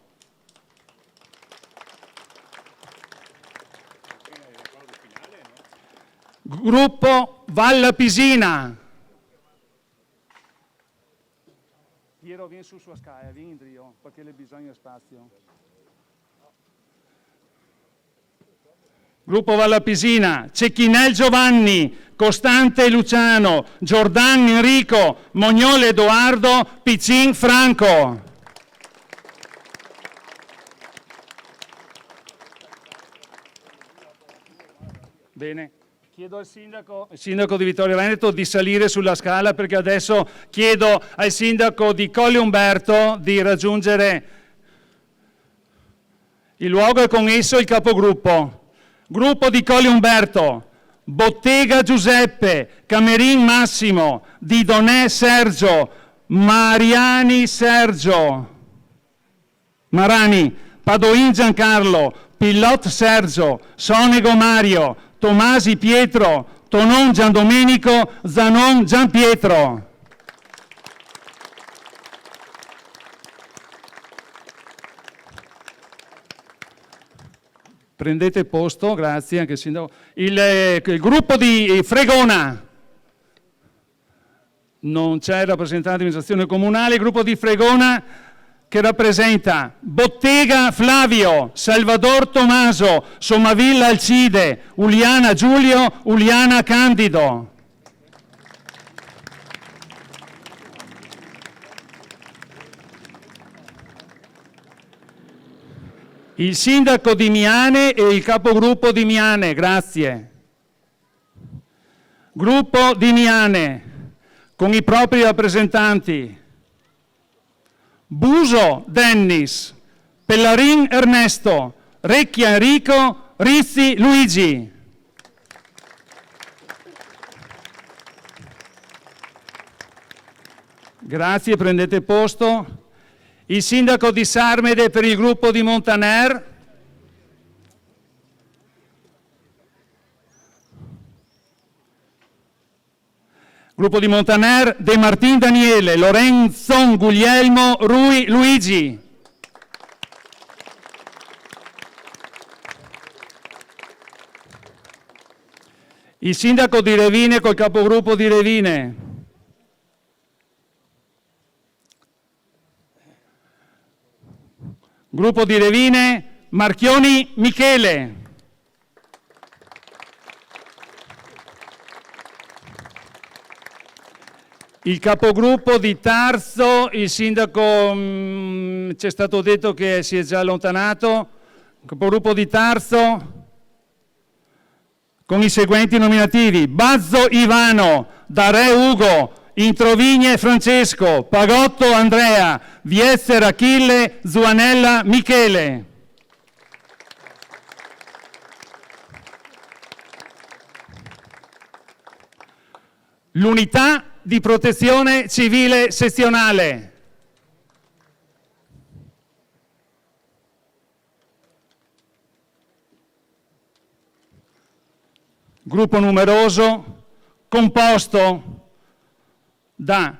Gruppo Valla Pisina. Piero, vieni su sua scala, vieni io, perché le bisogna spazio. Gruppo Valla Pisina, Cecchinel Giovanni, Costante Luciano, Giordan Enrico, Mognole Edoardo, Piccin Franco. Bene. Chiedo al sindaco di Vittorio Veneto di salire sulla scala, perché adesso chiedo al sindaco di Colle Umberto di raggiungere il luogo e con esso il capogruppo. Gruppo di Colle Umberto: Bottega Giuseppe, Camerin Massimo, Didonè Sergio, Mariani Sergio, Marani, Padoin Giancarlo, Pillot Sergio, Sonego Mario, Tomasi Pietro, Tonon Giandomenico, Zanon Gianpietro. Prendete posto, grazie anche il sindaco. Il gruppo di Fregona. Non c'è rappresentante dell'amministrazione comunale. Il gruppo di Fregona che rappresenta Bottega Flavio, Salvador Tommaso, Sommavilla Alcide, Uliana Giulio, Uliana Candido. Il sindaco di Miane e il capogruppo di Miane, grazie. Gruppo di Miane, con i propri rappresentanti. Buso Dennis, Pellarin Ernesto, Recchia Enrico, Rizzi Luigi. Grazie, prendete posto. Il sindaco di Sarmede per il gruppo di Montaner. Gruppo di Montaner, De Martin Daniele, Lorenzo Guglielmo, Rui Luigi. Il sindaco di Revine col capogruppo di Revine. Gruppo di Revine, Marchioni Michele. Il capogruppo di Tarso, il sindaco ci è stato detto che si è già allontanato. Capogruppo di Tarso con i seguenti nominativi: Bazzo Ivano, Dare Ugo, Introvigne Francesco, Pagotto Andrea, Viezzer Achille, Zuanella Michele. L'unità di protezione civile sezionale. Gruppo numeroso, composto da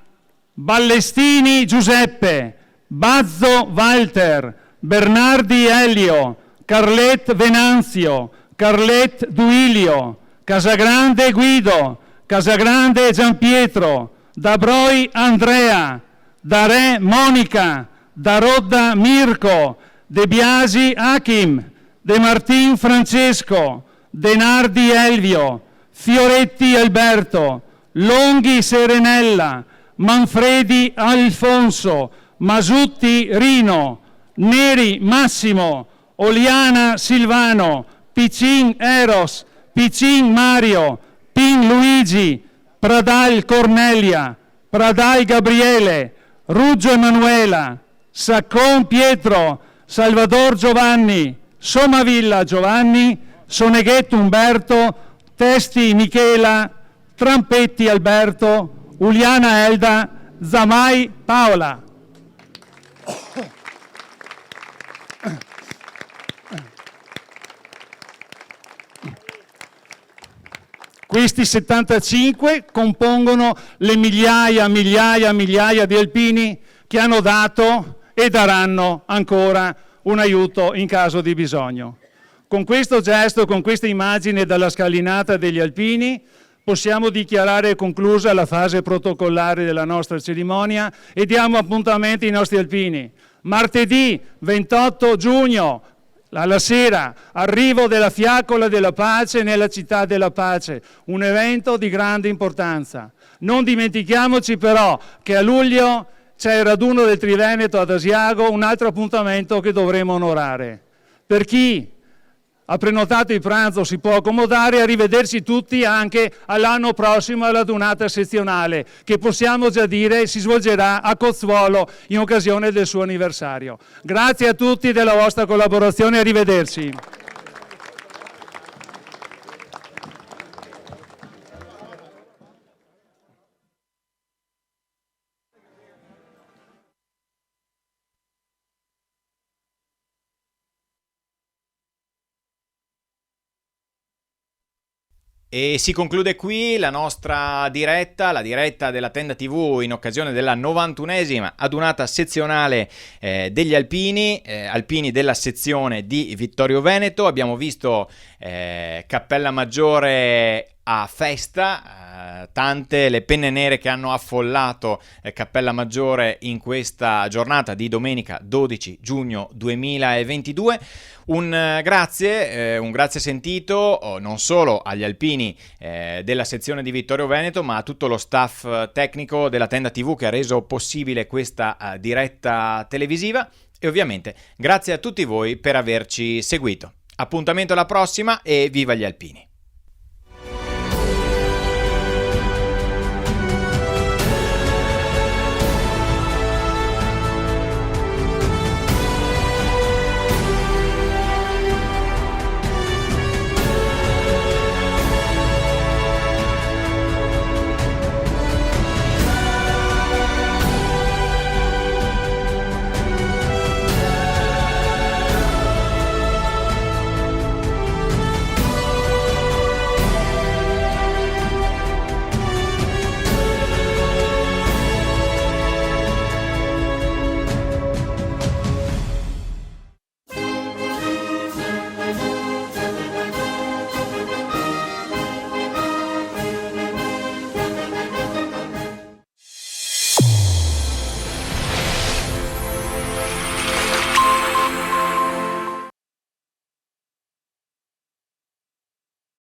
Ballestini Giuseppe, Bazzo Walter, Bernardi Elio, Carlet Venanzio, Carlet Duilio, Casagrande Guido, Casagrande Gianpietro, Dabroi Andrea, Dare Monica, Darodda Mirko, De Biasi Achim, De Martin Francesco, Denardi Elvio, Fioretti Alberto, Longhi Serenella, Manfredi Alfonso, Masutti Rino, Neri Massimo, Oliana Silvano, Piccin Eros, Piccin Mario, Pin Luigi, Pradal Cornelia, Pradal Gabriele, Ruggio Emanuela, Saccon Pietro, Salvador Giovanni, Somavilla Giovanni, Soneghet Umberto, Testi Michela, Trampetti Alberto, Uliana Elda, Zamai Paola. Questi 75 compongono le migliaia di alpini che hanno dato e daranno ancora un aiuto in caso di bisogno. Con questo gesto, con questa immagine dalla scalinata degli alpini, possiamo dichiarare conclusa la fase protocollare della nostra cerimonia e diamo appuntamento ai nostri alpini. Martedì 28 giugno, alla sera, arrivo della Fiaccola della Pace nella Città della Pace, un evento di grande importanza. Non dimentichiamoci però che a luglio c'è il raduno del Triveneto ad Asiago, un altro appuntamento che dovremo onorare. Per chi ha prenotato il pranzo si può accomodare, arrivederci tutti anche all'anno prossimo alla radunata sezionale, che possiamo già dire si svolgerà a Cozzuolo in occasione del suo anniversario. Grazie a tutti della vostra collaborazione, arrivederci. E si conclude qui la nostra diretta, la diretta della Tenda TV in occasione della 91esima adunata sezionale degli alpini, alpini della sezione di Vittorio Veneto. Abbiamo visto Cappella Maggiore a festa, tante le penne nere che hanno affollato Cappella Maggiore in questa giornata di domenica 12 giugno 2022. Un grazie sentito non solo agli alpini della sezione di Vittorio Veneto, ma a tutto lo staff tecnico della Tenda TV che ha reso possibile questa diretta televisiva, e ovviamente grazie a tutti voi per averci seguito. Appuntamento alla prossima e viva gli alpini!